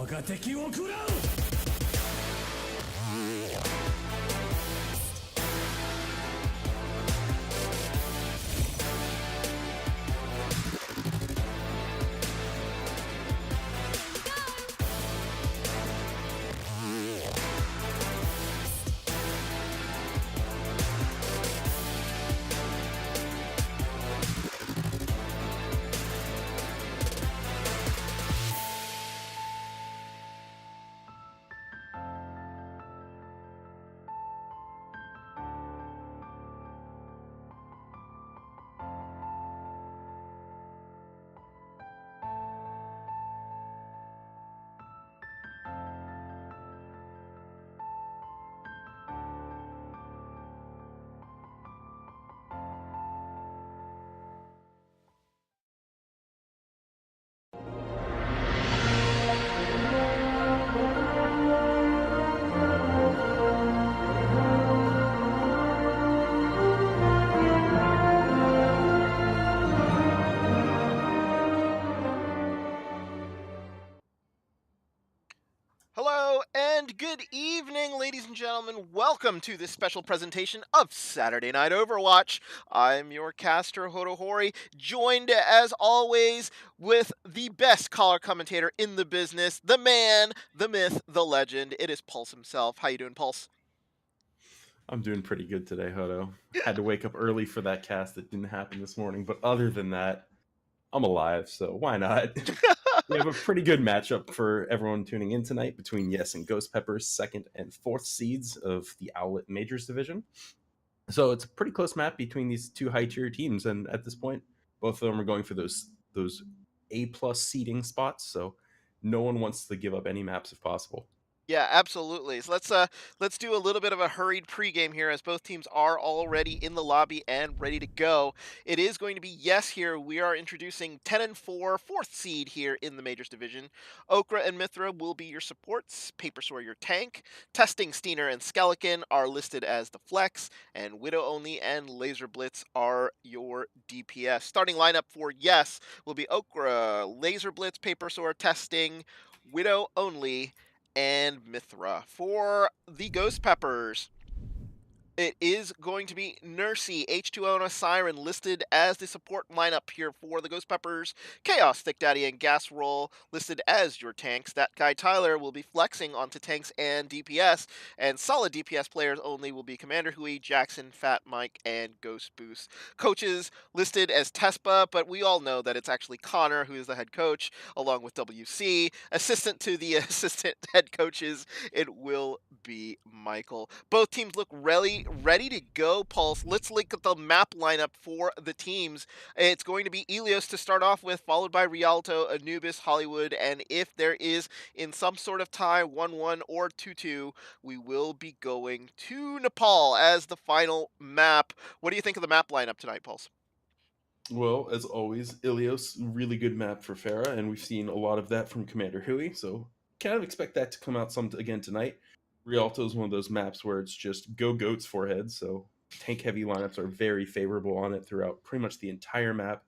が敵を食らう Hello and good evening, ladies and gentlemen. Welcome to this special presentation of Saturday Night Overwatch. I'm your caster, Hodohori, joined as always with the best color commentator in the business, the man, the myth, the legend. It is Pulse himself. How you doing, Pulse? I'm doing pretty good today, Hodo. Had to wake up early for that cast that didn't happen this morning, but other than that, I'm alive, so why not? We have a pretty good matchup for everyone tuning in tonight between Yes and Ghost Pepper's second and fourth seeds of the Owlet Majors division. So it's a pretty close map between these two high tier teams, and at this point, both of them are going for those A plus seeding spots. So no one wants to give up any maps if possible. Yeah, absolutely. So let's do a little bit of a hurried pregame here as both teams are already in the lobby and ready to go. It is going to be Yes here. We are introducing 10 and 4, fourth seed here in the Majors division. Okra and Mithra will be your supports, Paper Sword your tank, Testing Steiner and Skeleton are listed as the flex, and Widow Only and Laser Blitz are your DPS. Starting lineup for Yes will be Okra, Laser Blitz, Paper Sword, Testing, Widow Only, and Mithra. For the Ghost Peppers, it is going to be Nursey, H2O, and a Siren listed as the support lineup here for the Ghost Peppers. Chaos, Thick Daddy, and Gas Roll listed as your tanks. That guy Tyler will be flexing onto tanks and DPS, and solid DPS players only will be Commander Hui, Jackson, Fat Mike, and Ghost Boost. Coaches listed as Tespa, but we all know that it's actually Connor who is the head coach, along with WC. Assistant to the assistant head coaches, it will be Michael. Both teams look really ready to go, Pulse. Let's look at the map lineup for the teams. It's going to be Ilios to start off with, followed by Rialto, Anubis, Hollywood, and if there is in some sort of tie, 1-1 or 2-2, we will be going to Nepal as the final map. What do you think of the map lineup tonight, Pulse? Well, as always, Ilios, really good map for Farah, and we've seen a lot of that from Commander Hui, so kind of expect that to come out some again tonight. Rialto is one of those maps where it's just go goats forehead, so tank heavy lineups are very favorable on it throughout pretty much the entire map.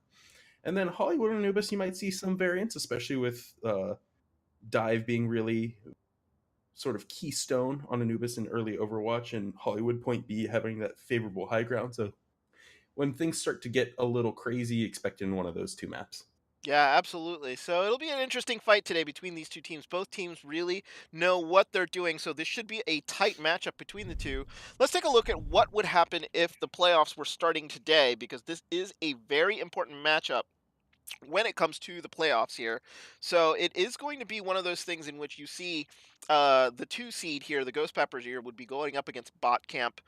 And then Hollywood and Anubis, you might see some variants, especially with dive being really sort of keystone on Anubis in early Overwatch, and Hollywood Point B having that favorable high ground. So when things start to get a little crazy, expect in one of those two maps. Yeah, absolutely. So it'll be an interesting fight today between these two teams. Both teams really know what they're doing, so this should be a tight matchup between the two. Let's take a look at what would happen if the playoffs were starting today, because this is a very important matchup when it comes to the playoffs here. So it is going to be one of those things in which you see the two seed here, the Ghost Peppers here, would be going up against Bot Camp.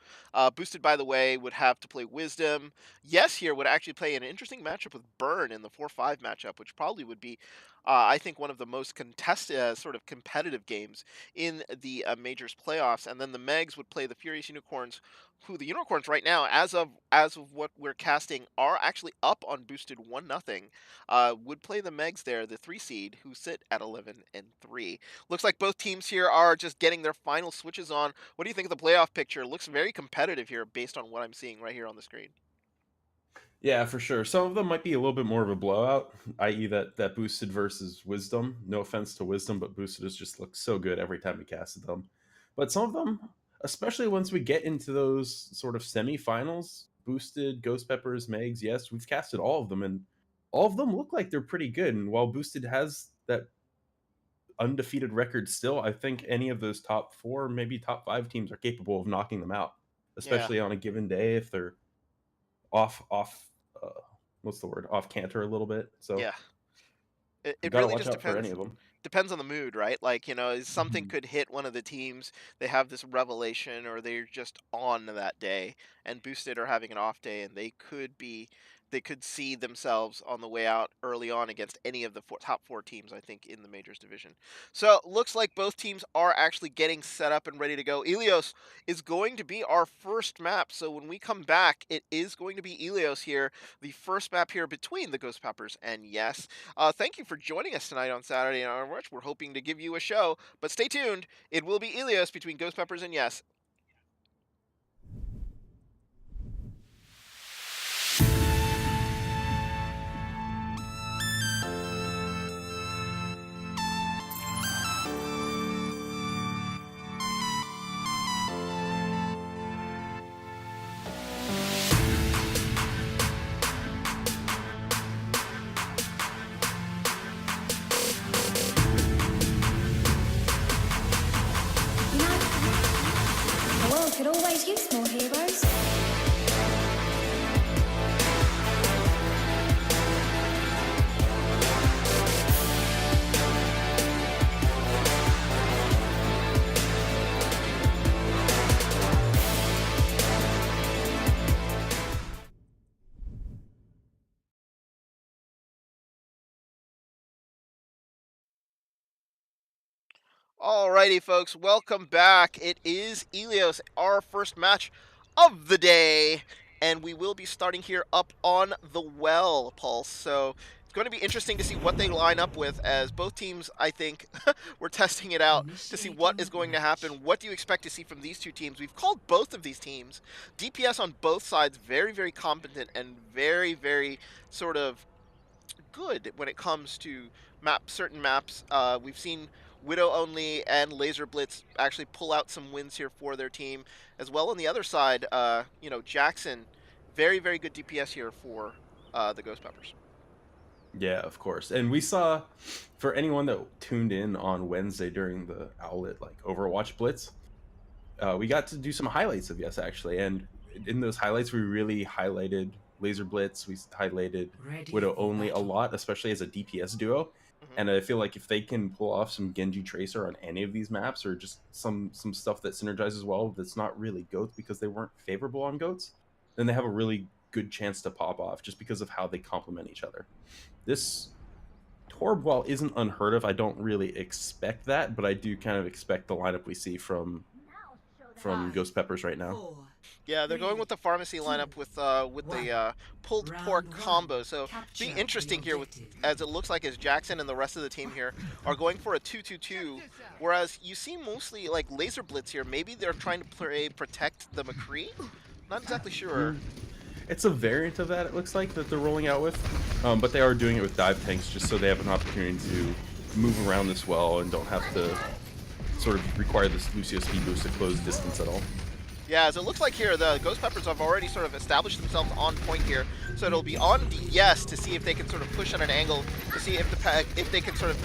Boosted, by the way, would have to play Wisdom. Yes, here would actually play an interesting matchup with Burn in the 4-5 matchup, which probably would be, I think, one of the most contested, sort of competitive games in the Majors playoffs. And then the Megs would play the Furious Unicorns, who the Unicorns right now, as of what we're casting, are actually up on boosted 1-0. Would play the Megs there, the 3 seed, who sit at 11-3. Looks like both teams here are just getting their final switches on. What do you think of the playoff picture? Looks very competitive here based on what I'm seeing right here on the screen. Yeah, for sure. Some of them might be a little bit more of a blowout, i.e., that boosted versus wisdom. No offense to wisdom, but boosted has just looked so good every time we casted them. But some of them, especially once we get into those sort of semifinals, boosted ghost peppers, megs. Yes, we've casted all of them, and all of them look like they're pretty good. And while boosted has that undefeated record still, I think any of those top four, maybe top five teams are capable of knocking them out, Yeah, especially on a given day if they're off uh, what's the word, off canter a little bit. So yeah. It gotta really watch just out for any of them. depends on the mood, right? Like, something Mhm. could hit one of the teams, they have this revelation or they're just on that day, and Boosted are having an off day and they could see themselves on the way out early on against any of the top 4 teams I think in the majors division. So, looks like both teams are actually getting set up and ready to go. Ilios is going to be our first map. So when we come back, it is going to be Ilios here, the first map here between the Ghost Peppers and Yes. Thank you for joining us tonight on Saturday in Overwatch. We're hoping to give you a show, but stay tuned. It will be Ilios between Ghost Peppers and Yes. You know, the world could always use more heroes. Alrighty, folks, welcome back. It is Ilios, our first match of the day, and we will be starting here up on the well, Pulse. So it's going to be interesting to see what they line up with, as both teams, I think, we're testing it out to see what is Initiating going to match. happen. What do you expect to see from these two teams? We've called both of these teams. DPS on both sides very, very competent and very, very sort of good when it comes to certain maps. We've seen Widow Only and Laser Blitz actually pull out some wins here for their team, as well on the other side. Jackson, very very good DPS here for the Ghost Peppers. Yeah, of course. And we saw, for anyone that tuned in on Wednesday during the Owlet like Overwatch Blitz, we got to do some highlights of Yes actually, and in those highlights we really highlighted Laser Blitz. We highlighted Ready Widow for Only a battle. lot, especially as a DPS duo. Hmm. And I feel like if they can pull off some Genji Tracer on any of these maps, or just some stuff that synergizes well that's not really goats because they weren't favorable on goats, then they have a really good chance to pop off just because of how they complement each other. This Torb, while isn't unheard of, I don't really expect that, but I do kind of expect the lineup we see from Five, Ghost Peppers right now. 4, Yeah, they're going with 3, the pharmacy 2, lineup with the 1. pulled pork Round 1. combo. So be Capture the interesting here with objective. as it looks like as Jackson and the rest of the team here are going for a 2-2-2, whereas you see mostly like Laser Blitz here. Maybe they're trying to play protect the McCree. Not exactly sure. Mm, It's a variant of that, it looks like, that they're rolling out with, but they are doing it with dive tanks just so they have an opportunity to move around this well and don't have to sort of require this Lucio speed boost to close distance at all. Yeah, as it looks like here, the Ghost Peppers have already sort of established themselves on point here. So it'll be on DS to see if they can sort of push at an angle to see if they can sort of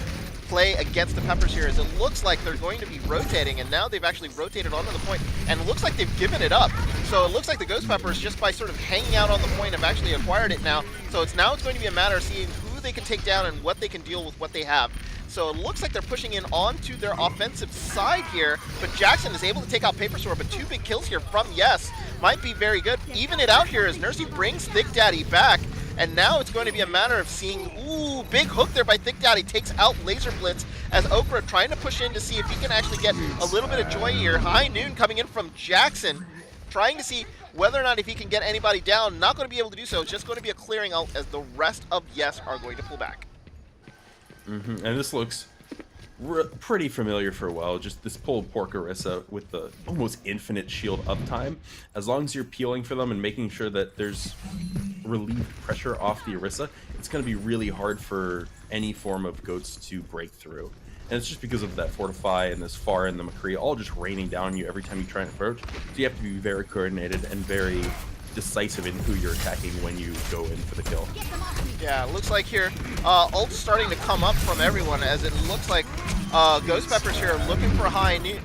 play against the Peppers here. As it looks like they're going to be rotating, and now they've actually rotated onto the point, and it looks like they've given it up. So it looks like the Ghost Peppers, just by sort of hanging out on the point, have actually acquired it now. So it's going to be a matter of seeing who they can take down and what they can deal with what they have. So it looks like they're pushing in onto their offensive side here, but Jackson is able to take out Paper Sword, but 2 big kills here from Yes might be very good. Even it out here as Nursey brings Thick Daddy back, and now it's going to be a matter of seeing, ooh, big hook there by Thick Daddy, takes out Laser Blitz as Okra trying to push in to see if he can actually get a little bit of joy here. High Noon coming in from Jackson, trying to see whether or not if he can get anybody down. Not going to be able to do so. It's just going to be a clearing out as the rest of Yes are going to pull back. And this looks pretty familiar for a while. Just this pulled Porcarissa with the almost infinite shield uptime. As long as you're peeling for them and making sure that there's relieve pressure off the Orisa, it's going to be really hard for any form of goats to break through. And it's just because of that Fortify and this Far and the McCree all just raining down on you every time you try and approach. So you have to be very coordinated and very decisive in who you're attacking when you go in for the kill. Yeah, it looks like here, ult's starting to come up from everyone, as it looks like Ghost Peppers here looking for high noon,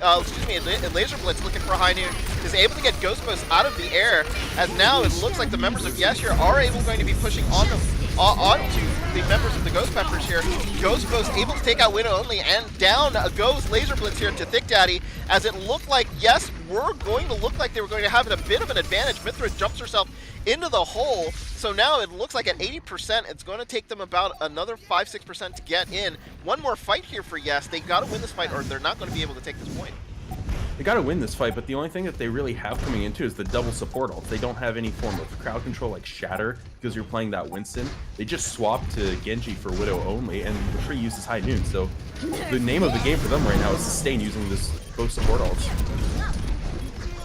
Laser Blitz looking for high noon, is able to get Ghost Post out of the air, as now it looks like the members of Yes here are going to be pushing onto the members of the Ghost Peppers here. Ghost Post able to take out Widow only, and down goes Laser Blitz here to Thick Daddy, as it looked like Yes were going to look like they were going to have a bit of an advantage. Mithra jumps herself into the hole, so now it looks like at 80%, it's going to take them about another 5-6% to get in. One more fight here for Yes. They got to win this fight, or they're not going to be able to take this point. They got to win this fight, but the only thing that they really have coming into is the double support ult. They don't have any form of crowd control like Shatter, because you're playing that Winston. They just swapped to Genji for Widow only, and the tree uses High Noon. So the name of the game for them right now is sustain using this both support ults.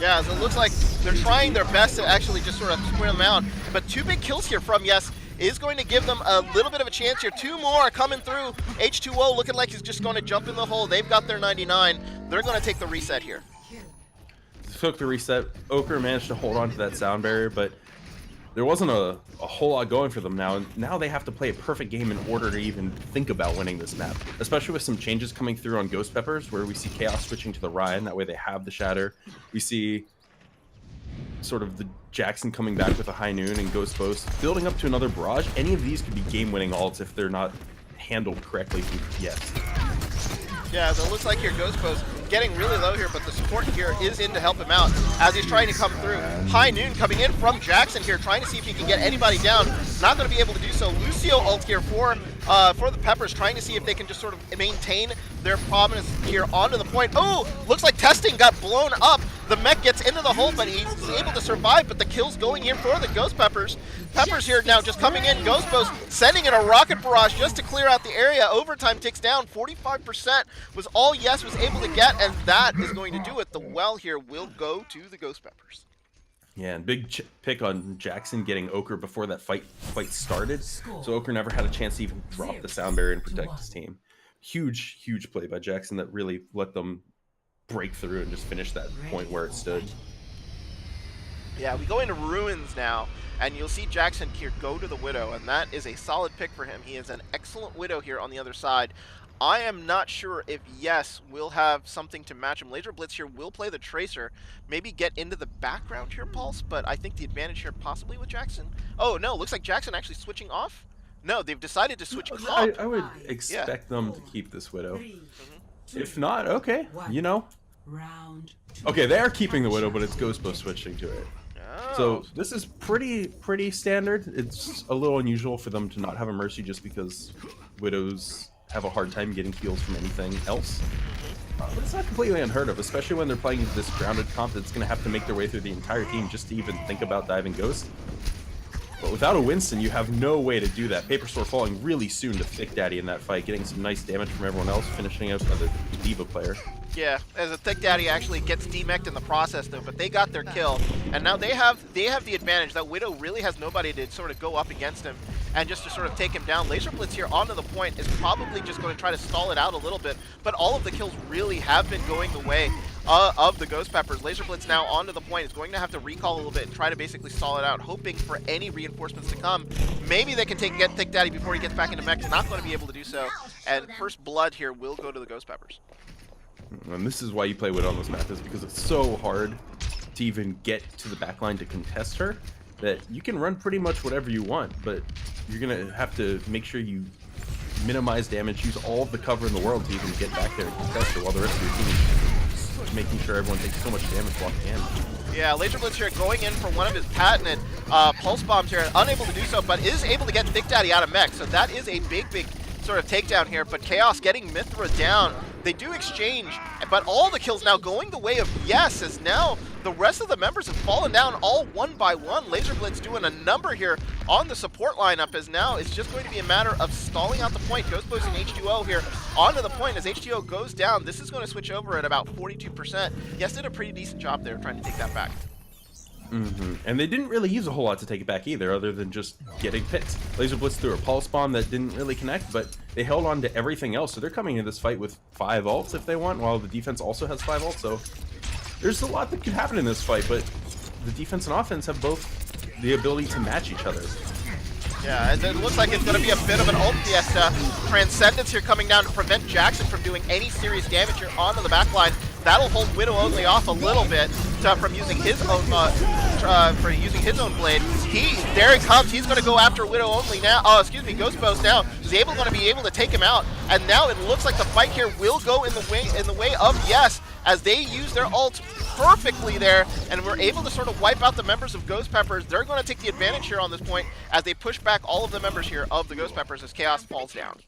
Yeah, so it looks like they're trying their best to actually just sort of square them out. But 2 big kills here from Yes is going to give them a little bit of a chance here. 2 more coming through. H2O looking like he's just going to jump in the hole. They've got their 99. They're going to take the reset here. Took the reset. Ochre managed to hold on to that sound barrier, but there wasn't a whole lot going for them now. And now they have to play a perfect game in order to even think about winning this map, especially with some changes coming through on Ghost Peppers, where we see Chaos switching to the Ryan. That way they have the Shatter. We see sort of the Jackson coming back with a High Noon and Ghost Post building up to another Barrage. Any of these could be game-winning ults if they're not handled correctly from Yes. Yeah, so it looks like here Ghost Post getting really low here, but the support here is in to help him out as he's trying to come through. High Noon coming in from Jackson here, trying to see if he can get anybody down. Not going to be able to do so. Lucio ult here for the Peppers, trying to see if they can just sort of maintain their prominence here onto the point. Oh, looks like Testing got blown up. The mech gets into the hole, but he's able to survive, but the kill's going here for the Ghost Peppers. Peppers here now just coming in. Ghost Post sending in a rocket barrage just to clear out the area. Overtime ticks down. 45% was all Yes was able to get, and that is going to do it. The well here will go to the Ghost Peppers. Yeah, and big pick on Jackson getting Ochre before that fight started. So Ochre never had a chance to even drop the sound barrier and protect his team. Huge play by Jackson that really let them break through and just finish that point where it stood. Yeah, we go into Ruins now, and you'll see Jackson here go to the Widow, and that is a solid pick for him. He is an excellent Widow here on the other side. I am not sure if Yes will have something to match him. Laser Blitz here will play the Tracer, maybe get into the background here, Pulse, but I think the advantage here possibly with Jackson. Oh, no, looks like Jackson actually switching off. No, they've decided to switch comp. I would expect them to keep this Widow. If not, okay, you know. Okay, they are keeping the Widow, but it's Ghost Post switching to it. Oh. So this is pretty standard. It's a little unusual for them to not have a Mercy just because Widows have a hard time getting heals from anything else. But it's not completely unheard of, especially when they're playing this grounded comp that's going to have to make their way through the entire team just to even think about diving Ghost. But without a Winston, you have no way to do that. Paper Store falling really soon to Thick Daddy in that fight, getting some nice damage from everyone else, finishing out another D.Va player. Yeah, as a Thick Daddy actually gets demeched in the process though, but they got their kill, and now they have the advantage. That Widow really has nobody to sort of go up against him and just to sort of take him down. Laser Blitz here onto the point is probably just going to try to stall it out a little bit, but all of the kills really have been going the way of the Ghost Peppers. Laser Blitz now onto the point is going to have to recall a little bit and try to basically stall it out, hoping for any reinforcements to come. Maybe they can get Thick Daddy before he gets back into mech. Not going to be able to do so, and first blood here will go to the Ghost Peppers. And this is why you play Widow on this map, is because it's so hard to even get to the backline to contest her that you can run pretty much whatever you want, but you're going to have to make sure you minimize damage, use all of the cover in the world to even get back there and contest her, while the rest of your team is making sure everyone takes so much damage while they can. Yeah, Laser Blitz here going in for one of his patented pulse bombs here, unable to do so, but is able to get Thick Daddy out of mech, so that is a big sort of takedown here. But Chaos getting Mithra down. They do exchange, but all the kills now going the way of Yes, as now the rest of the members have fallen down all one by one. Laser Blitz doing a number here on the support lineup, as now it's just going to be a matter of stalling out the point. Ghost Post and H2O here onto the point. As H2O goes down, this is going to switch over at about 42%. Yes did a pretty decent job there trying to take that back. And they didn't really use a whole lot to take it back either, other than just getting picked. Laser Blitz threw a Pulse Bomb that didn't really connect, but they held on to everything else. So they're coming into this fight with 5 ults if they want, while the defense also has 5 ults. So there's a lot that could happen in this fight, but the defense and offense have both the ability to match each other. Yeah, and it looks like it's going to be a bit of an ult fiesta. Transcendence here coming down to prevent Jackson from doing any serious damage here onto the backline. That'll hold Widow only off a little bit from using his own blade. There he comes. He's going to go after Widow only now. Oh, excuse me, Ghost Boast now. He's going to be able to take him out, and now it looks like the fight here will go in the way of Yes, as they use their ult perfectly there, and we're able to sort of wipe out the members of Ghost Peppers. They're going to take the advantage here on this point as they push back all of the members here of the Ghost Peppers as Chaos falls down.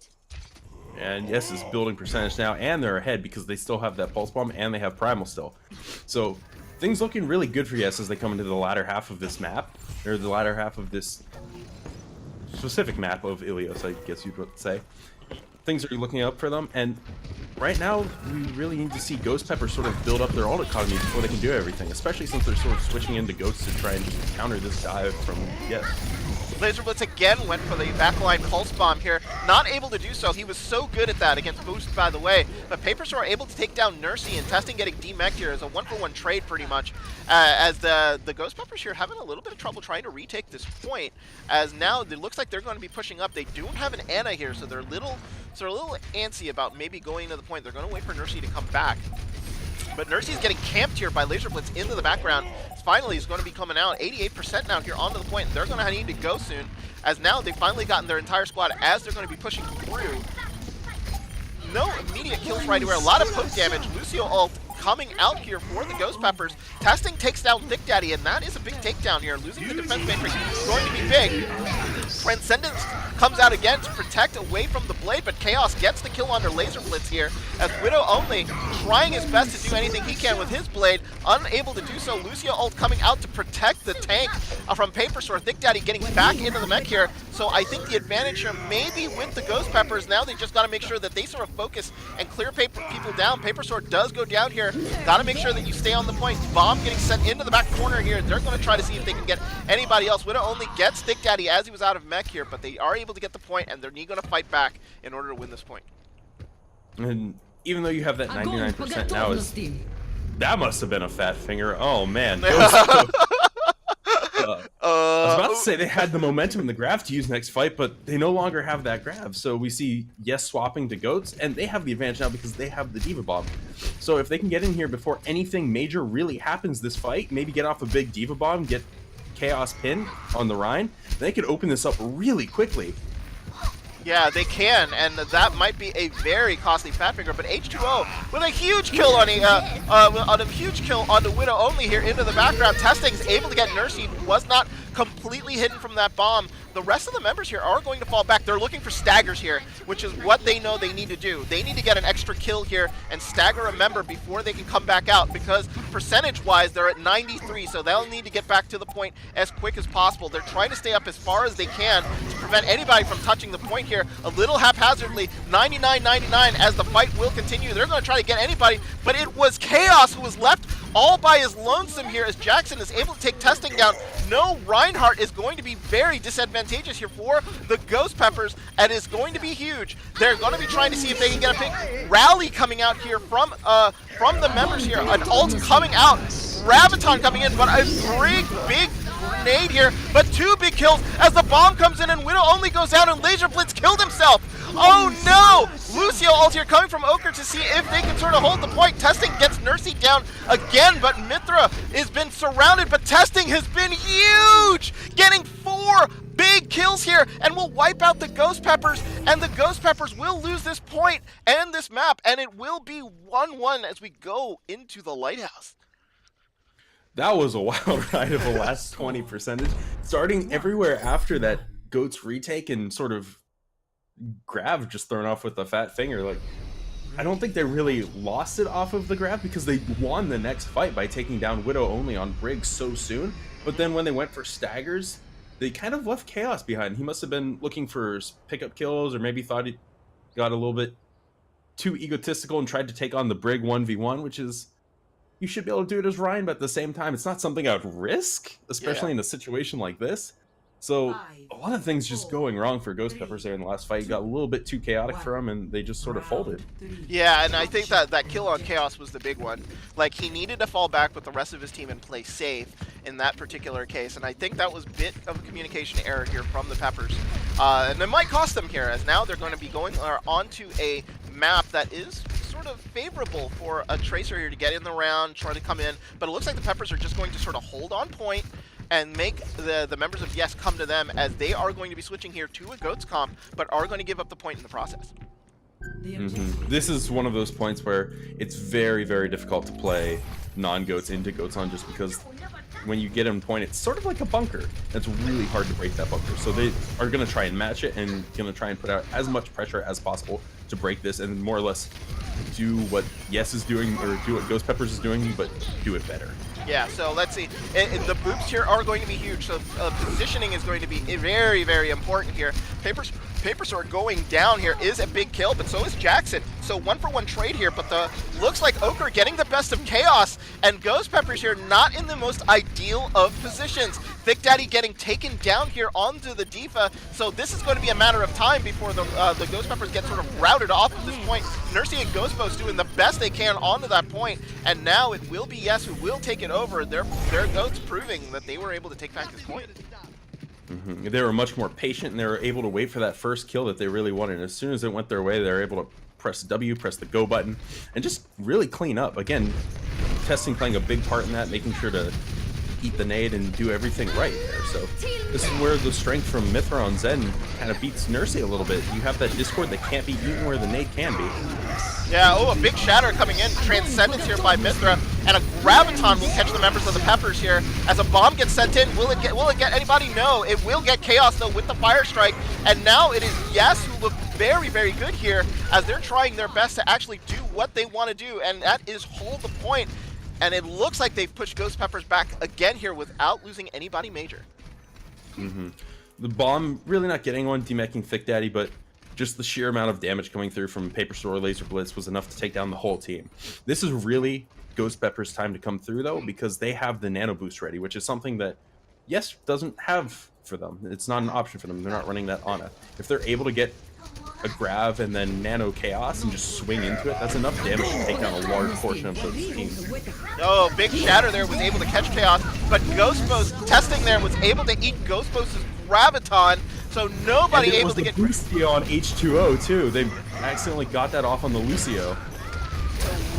And Yes is building percentage now, and they're ahead because they still have that Pulse Bomb and they have Primal still. So things looking really good for Yes as they come into the latter half of this map, or the latter half of this specific map of Ilios, I guess you'd say. Things are looking up for them, and right now we really need to see Ghost Pepper sort of build up their ult economy before they can do everything, especially since they're sort of switching into Ghosts to try and counter this dive from Yes. Laser Blitz again went for the backline Pulse Bomb here. Not able to do so. He was so good at that against Boost, by the way. But Papersword able to take down Nursey, and Testing getting demeched here as a 1-for-1 trade pretty much. As the Ghost Peppers here having a little bit of trouble trying to retake this point. As now it looks like they're going to be pushing up. They don't have an Ana here, so they're a little antsy about maybe going to the point. They're going to wait for Nursey to come back. But Nursey's getting camped here by Laser Blitz into the background. Finally, he's going to be coming out. 88% now here onto the point. They're going to need to go soon, as now they've finally gotten their entire squad as they're going to be pushing through. No immediate kills right away. A lot of poke damage. Lucio ult coming out here for the Ghost Peppers. Testing takes down Thick Daddy, and that is a big takedown here. Losing the defense matrix is going to be big. Transcendence comes out again to protect away from the blade, but Chaos gets the kill under Laser Blitz here, as Widow only trying his best to do anything he can with his blade, unable to do so. Lucio ult coming out to protect the tank from Papersword. Thick Daddy getting back into the mech here, so I think the advantage here may be with the Ghost Peppers. Now they just got to make sure that they sort of focus and clear people down. Papersword does go down here. Got to make sure that you stay on the point. Bomb getting sent into the back corner here. They're going to try to see if they can get anybody else. Widow only gets Thick Daddy as he was out of mech here, but they are able to get the point, and they're going to fight back in order to win this point. And even though you have that 99% now, that must have been a fat finger. Oh man. I was about to say they had the momentum and the grab to use next fight, but they no longer have that grab. So we see Yes swapping to Goats, and they have the advantage now because they have the Diva Bomb. So if they can get in here before anything major really happens this fight, maybe get off a big Diva Bomb, get Chaos pin on the Rhine, they could open this up really quickly. Yeah, they can, and that might be a very costly Fat Finger. But H2O with a huge kill on onto Widow only here into the background. Testing's able to get Nursey, was not completely hidden from that bomb. The rest of the members here are going to fall back. They're looking for staggers here, which is what they know they need to do. They need to get an extra kill here and stagger a member before they can come back out, because percentage-wise, they're at 93, so they'll need to get back to the point as quick as possible. They're trying to stay up as far as they can to prevent anybody from touching the point here. A little haphazardly, 99-99 as the fight will continue. They're going to try to get anybody, but it was Chaos who was left all by his lonesome here as Jackson is able to take Testing down. No, Reinhardt is going to be very disadvantageous here for the Ghost Peppers, and is going to be huge. They're going to be trying to see if they can get a big rally coming out here from the members here. An ult coming out, Graviton coming in, but a big grenade here, but 2 big kills as the bomb comes in and Widow only goes down and Laser Blitz killed himself. Oh no! Lucio ult here coming from Ochre to see if they can sort of hold the point. Testing gets Nursey down again, but Mithra has been surrounded, but Testing has been huge! Getting 4 big kills here, and will wipe out the Ghost Peppers, and the Ghost Peppers will lose this point and this map, and it will be 1-1 as we go into the Lighthouse. That was a wild ride of the last 20%. Starting everywhere after that Goats retake and sort of grab just thrown off with the Fat Finger. Like, I don't think they really lost it off of the grab because they won the next fight by taking down Widow only on Briggs so soon. But then when they went for staggers, they kind of left Chaos behind. He must have been looking for pickup kills, or maybe thought he got a little bit too egotistical and tried to take on the Brig 1v1, which is, you should be able to do it as Ryan, but at the same time, it's not something I would risk, Yeah. especially in a situation like this. So a lot of things just going wrong for Ghost Peppers there in the last fight. Got a little bit too chaotic for him, and they just sort of folded. Yeah, and I think that kill on Chaos was the big one. Like, he needed to fall back with the rest of his team and play safe in that particular case, and I think that was a bit of a communication error here from the Peppers. And it might cost them here, as now they're going to be going onto a map that is sort of favorable for a Tracer here to get in the round, try to come in, but it looks like the Peppers are just going to sort of hold on point and make the members of Yes come to them, as they are going to be switching here to a Goats comp, but are going to give up the point in the process. This is one of those points where it's very, very difficult to play non-goats into goats on, just because when you get in point, it's sort of like a bunker. It's really hard to break that bunker. So they are going to try and match it and going to try and put out as much pressure as possible to break this, and more or less do what Yes is doing, or do what Ghost Peppers is doing, but do it better. Yeah, so let's see. The boops here are going to be huge, so positioning is going to be very, very important here. Paper Sword going down here is a big kill, but so is Jackson. So 1-for-1 trade here, but looks like Ochre getting the best of Chaos, and Ghost Peppers here not in the most ideal of positions. Thick Daddy getting taken down here onto the Diva, so this is going to be a matter of time before the Ghost Peppers get sort of routed off at this point. Nursey and Ghostbo's doing the best they can onto that point, and now it will be Yes who will take it over. Their Goats proving that they were able to take back this point. They were much more patient, and they were able to wait for that first kill that they really wanted. As soon as it went their way, they were able to press W, press the go button, and just really clean up. Again, testing playing a big part in that, making sure to eat the nade and do everything right there. So this is where the strength from Mithra on Zen kind of beats Nursey a little bit. You have that Discord that can't be eaten where the nade can be. Yeah, oh, a big shatter coming in. Transcendence here by Mithra, and a Graviton will catch the members of the Peppers here. As a bomb gets sent in, will it get anybody? No, it will get Chaos though with the Fire Strike, and now it is Yes who look very, very good here, as they're trying their best to actually do what they want to do, and that is hold the point. And it looks like they've pushed Ghost Peppers back again here without losing anybody major. The bomb really not getting one, demecking Thick Daddy, but just the sheer amount of damage coming through from Paper Sword Laser Blitz was enough to take down the whole team. This is really Ghost Peppers' time to come through, though, because they have the Nano Boost ready, which is something that Yes doesn't have for them. It's not an option for them. They're not running that Ana. If they're able to get a Grav and then Nano Chaos and just swing into it, that's enough damage to take down a large portion of those teams. Oh, big shatter there, was able to catch Chaos, but Ghostbo's testing there was able to eat Ghostbo's Graviton, so nobody and it able was to the get Lucio on H2O too. They accidentally got that off on the Lucio.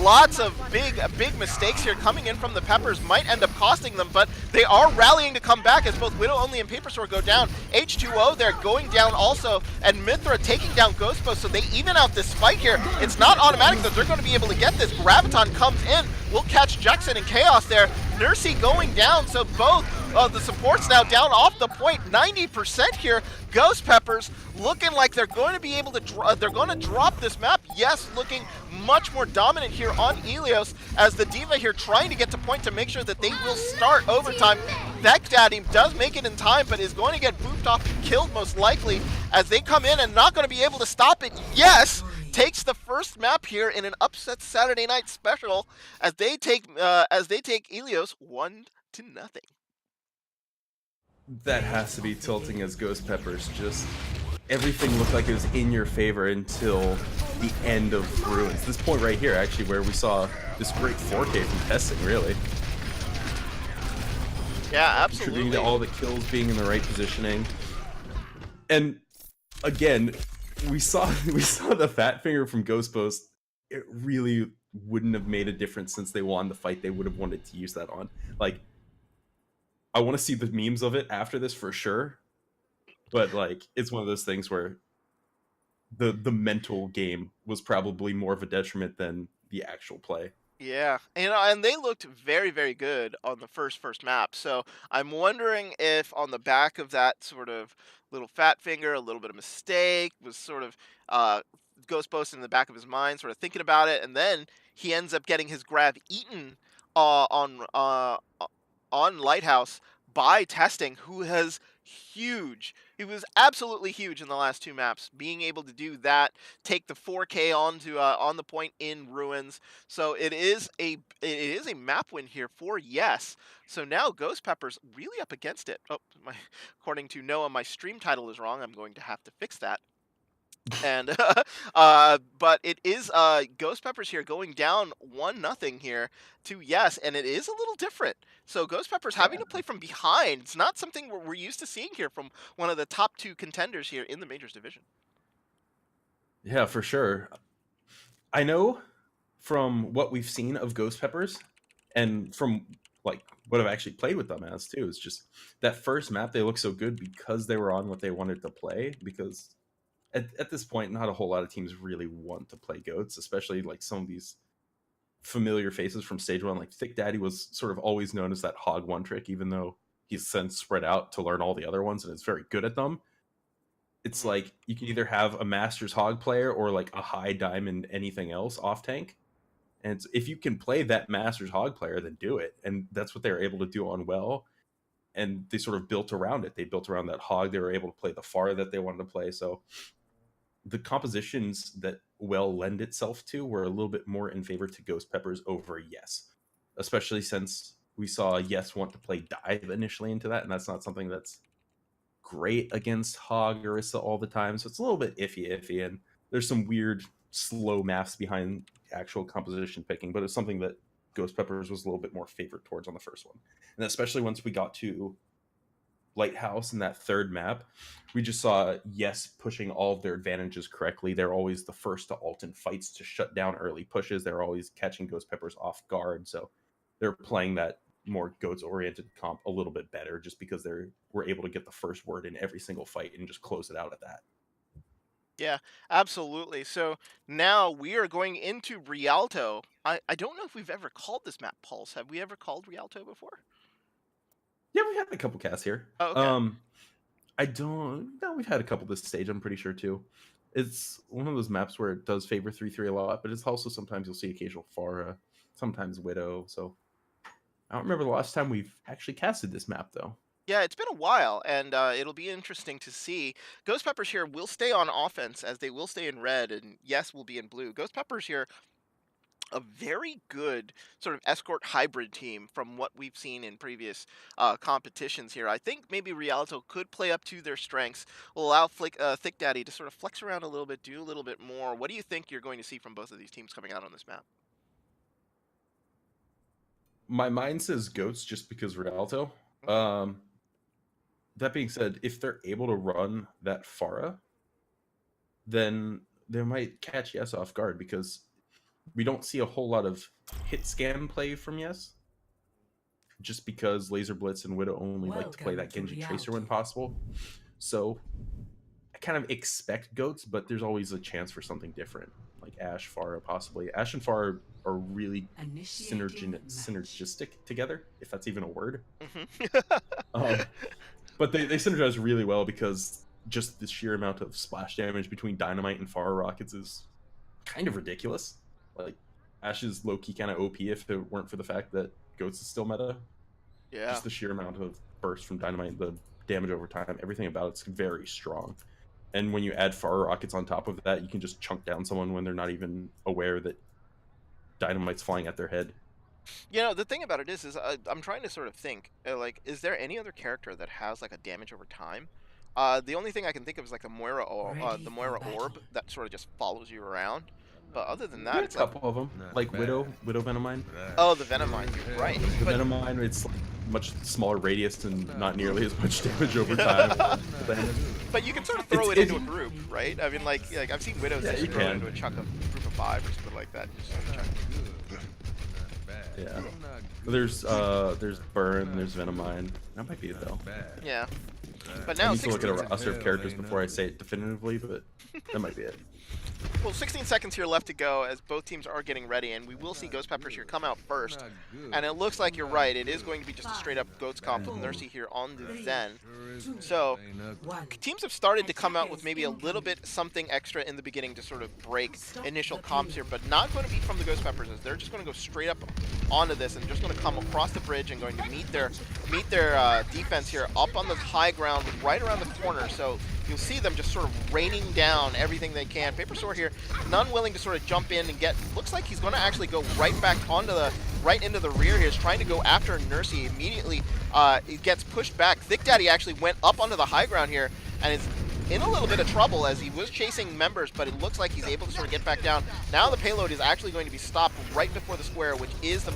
lots of big mistakes here coming in from the Peppers, might end up costing them, but they are rallying to come back as both Widow Only and Paper Sword go down. H2O there going down also, and Mithra taking down Ghostbo, so they even out this fight here. It's not automatic that they're going to be able to get this. Graviton comes in, will catch Jackson and Chaos there. Nursey going down, so both the supports now down off the point, 90% here. Ghost Peppers looking like they're going to be able to drop this map. Yes, looking much more dominant here on Ilios, as the Diva here trying to get to point to make sure that they will start overtime. Thick Daddy does make it in time, but is going to get booped off and killed most likely, as they come in and not going to be able to stop it. Yes, takes the first map here in an upset Saturday night special, as they take Ilios 1-0. That has to be tilting as Ghost Peppers. Just everything looked like it was in your favor until the end of Ruins. This point right here, actually, where we saw this great 4K from testing, really. Yeah, Contributing absolutely. to all the kills being in the right positioning. And again, we saw the fat finger from Ghost Post. It really wouldn't have made a difference since they won the fight. They would have wanted to use that on. Like, I want to see the memes of it after this for sure. But like, it's one of those things where the mental game was probably more of a detriment than the actual play. Yeah, and they looked very, very good on the first map. So I'm wondering if on the back of that sort of little fat finger, a little bit of mistake, was sort of Ghost Post in the back of his mind, sort of thinking about it, and then he ends up getting his grab eaten on Lighthouse by testing, who has huge. He was absolutely huge in the last two maps, being able to do that, take the 4K onto on the point in ruins. So it is a map win here for yes. So now Ghost Pepper's really up against it. Oh, according to Noah, my stream title is wrong. I'm going to have to fix that. And but it is Ghost Peppers here going down 1-0 here to yes, and it is a little different. So Ghost Peppers having Yeah. to play from behind. It's not something we're used to seeing here from one of the top two contenders here in the Majors division. Yeah, for sure. I know from what we've seen of Ghost Peppers and from like what I've actually played with them as too, is just that first map they look so good because they were on what they wanted to play. Because at this point, not a whole lot of teams really want to play goats, especially like some of these familiar faces from stage one. Like Thick Daddy was sort of always known as that hog one trick, even though he's since spread out to learn all the other ones and is very good at them. It's Mhm. like you can either have a Masters hog player or like a high diamond anything else off tank. And if you can play that Masters hog player, then do it. And that's what they were able to do on well. And they sort of built around it. They built around that hog. They were able to play the far that they wanted to play. So the compositions that well lend itself to were a little bit more in favor to Ghost Peppers over yes, especially since we saw yes want to play dive initially into that, and that's not something that's great against Hog or Orisa all the time. So it's a little bit iffy, and there's some weird slow maths behind actual composition picking, but it's something that Ghost Peppers was a little bit more favored towards on the first one, and especially once we got to Lighthouse in that third map, we just saw yes pushing all of their advantages correctly. They're always the first to ult in fights to shut down early pushes. They're always catching Ghost Peppers off guard, so they're playing that more goats oriented comp a little bit better just because they were able to get the first word in every single fight and just close it out at that. Yeah, absolutely. So now we are going into Rialto. I don't know if we've ever called this map Pulse. Have we ever called Rialto before? Yeah, we had a couple casts here. Oh, okay. I don't no, we've had a couple this stage, I'm pretty sure too. It's one of those maps where it does favor 3-3 a lot, but it's also sometimes you'll see occasional Pharah, sometimes Widow. So I don't remember the last time we've actually casted this map though. Yeah, it's been a while, and it'll be interesting to see. Ghost Peppers here will stay on offense, as they will stay in red, and yes, will be in blue. Ghost Peppers here, a very good sort of escort hybrid team from what we've seen in previous competitions here. I think maybe Rialto could play up to their strengths, will allow Thick Daddy to sort of flex around a little bit, do a little bit more. What do you think you're going to see from both of these teams coming out on this map? My mind says goats just because Rialto. That being said, if they're able to run that Pharah, then they might catch Yes off guard because we don't see a whole lot of hit scan play from Yes. Just because Laser Blitz and Widow only like to play that Genji Tracer when possible. So I kind of expect goats, but there's always a chance for something different. Like Ashe, Pharah, possibly. Ashe and Pharah are really synergistic together, if that's even a word. But they synergize really well because just the sheer amount of splash damage between Dynamite and Pharah rockets is kind of ridiculous. Like, Ashe is low-key kind of OP if it weren't for the fact that Goats is still meta. Yeah. Just the sheer amount of burst from Dynamite, the damage over time, everything about it's very strong. And when you add Pharah rockets on top of that, you can just chunk down someone when they're not even aware that Dynamite's flying at their head. You know, the thing about it is I'm trying to sort of think, like, is there any other character that has like a damage over time? The only thing I can think of is like the Moira orb that sort of just follows you around. But other than that, it's a couple of them, like Widow Venomine. Oh, the Venomine, you're right. The Venomine, it's like much smaller radius and not nearly as much damage over time. But you can sort of throw it into a group, right? I mean, like I've seen Widows just throw it into a chunk of group of 5 or something like that. Yeah. There's Burn, there's Venomine. That might be it though. Yeah. But now I need to look at a roster of characters before I say it definitively, but that might be it. Well, 16 seconds here left to go as both teams are getting ready, and we will see Ghost Peppers here come out first. And it looks like you're right. It is going to be just a straight-up Goats comp with Nursey here on the Zen. So teams have started to come out with maybe a little bit something extra in the beginning to sort of break initial comps here, but not going to be from the Ghost Peppers, as they're just going to go straight up onto this and just going to come across the bridge and going to meet their defense here up on the high ground right around the corner. So you'll see them just sort of raining down everything they can. Paper Sword here, none willing to sort of jump in and get, looks like he's going to actually go right back onto the, right into the rear here. He's trying to go after Nursey. Immediately, he gets pushed back. Thick Daddy actually went up onto the high ground here and is in a little bit of trouble as he was chasing members, but it looks like he's able to sort of get back down. Now the payload is actually going to be stopped right before the square, which is the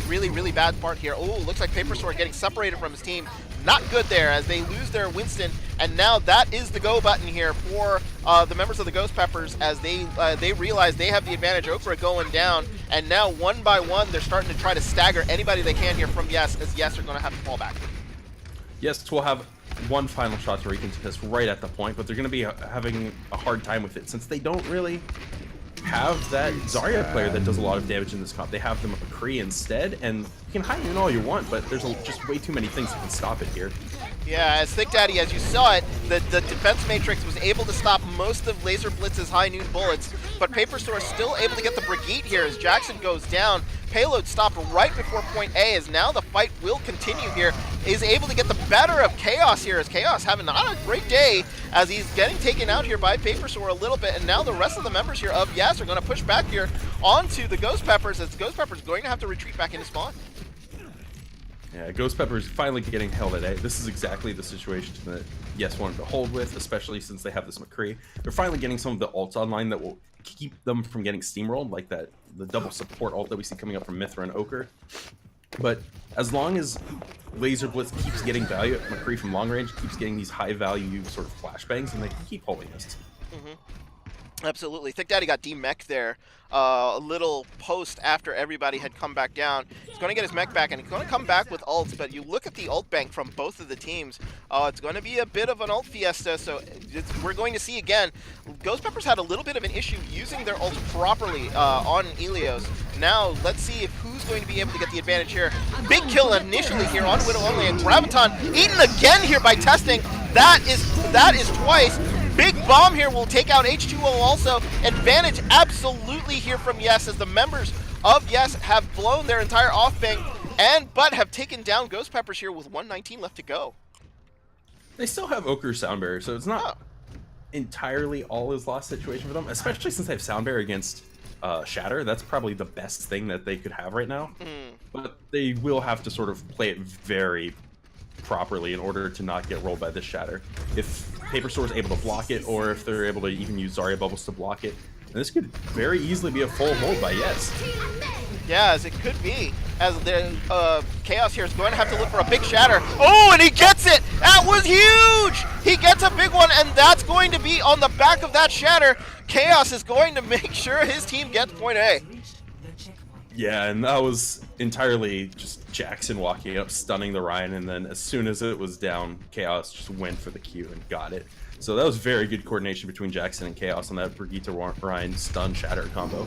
really, really bad part here. Oh, looks like Paper Sword getting separated from his team. Not good there as they lose their Winston, and now that is the go button here for the members of the Ghost Peppers as they realize they have the advantage. Okra going down, and now one by one they're starting to try to stagger anybody they can here from Yes, as Yes are going to have to fall back. Yes, we'll have one final shot to recontest right at the point, but they're going to be having a hard time with it since they don't really have that Zarya player that does a lot of damage in this comp. They have them a McCree instead, and you can hide in all you want, but there's just way too many things that can stop it here. Yeah, as Thick Daddy, as you saw it, the defense matrix was able to stop most of Laser Blitz's high noon bullets, but Paper Sword still able to get the Brigitte here as Jackson goes down. Payload stopped right before point A, as now the fight will continue here. Is able to get the better of Chaos here, as Chaos having not a great day as he's getting taken out here by Paper Sword a little bit, and now the rest of the members here of Yes are going to push back here onto the Ghost Peppers, as the Ghost Peppers going to have to retreat back into spawn. Yeah, Ghost Peppers finally getting held at A. This is exactly the situation that Yes wanted to hold with, especially since they have this McCree. They're finally getting some of the ults online that will keep them from getting steamrolled, like the double support ult that we see coming up from Mithra and Ochre. But as long as Laser Blitz keeps getting value at McCree from long range, keeps getting these high value sort of flashbangs, and they can keep holding us. Absolutely. Thick Daddy got demech there a little post after everybody had come back down. He's going to get his mech back, and he's going to come back with ults, but you look at the ult bank from both of the teams, it's going to be a bit of an ult fiesta, so we're going to see again, Ghost Peppers had a little bit of an issue using their ults properly on Ilios. Now, let's see if who's going to be able to get the advantage here. Big kill initially here on Widow only, and Graviton eaten again here by testing. That is twice. Big bomb here will take out H2O also. Advantage absolutely here from Yes, as the members of Yes have blown their entire off bank but have taken down Ghost Peppers here with 119 left to go. They still have Ochre Sound Barrier, so it's not entirely all is lost situation for them, especially since they have Sound Barrier against Shatter. That's probably the best thing that they could have right now. But they will have to sort of play it very properly in order to not get rolled by this Shatter. If Paper Sword is able to block it, or if they're able to even use Zarya Bubbles to block it, and this could very easily be a full hold by Yes. Yeah, as it could be, as the Chaos here is going to have to look for a big Shatter. Oh, and he gets it! That was huge! He gets a big one, and that's going to be on the back of that Shatter. Chaos is going to make sure his team gets point A. Yeah, and that was entirely just Jackson walking up, stunning the Ryan, and then as soon as it was down, Chaos just went for the Q and got it. So that was very good coordination between Jackson and Chaos on that Brigitte Ryan stun Shatter combo.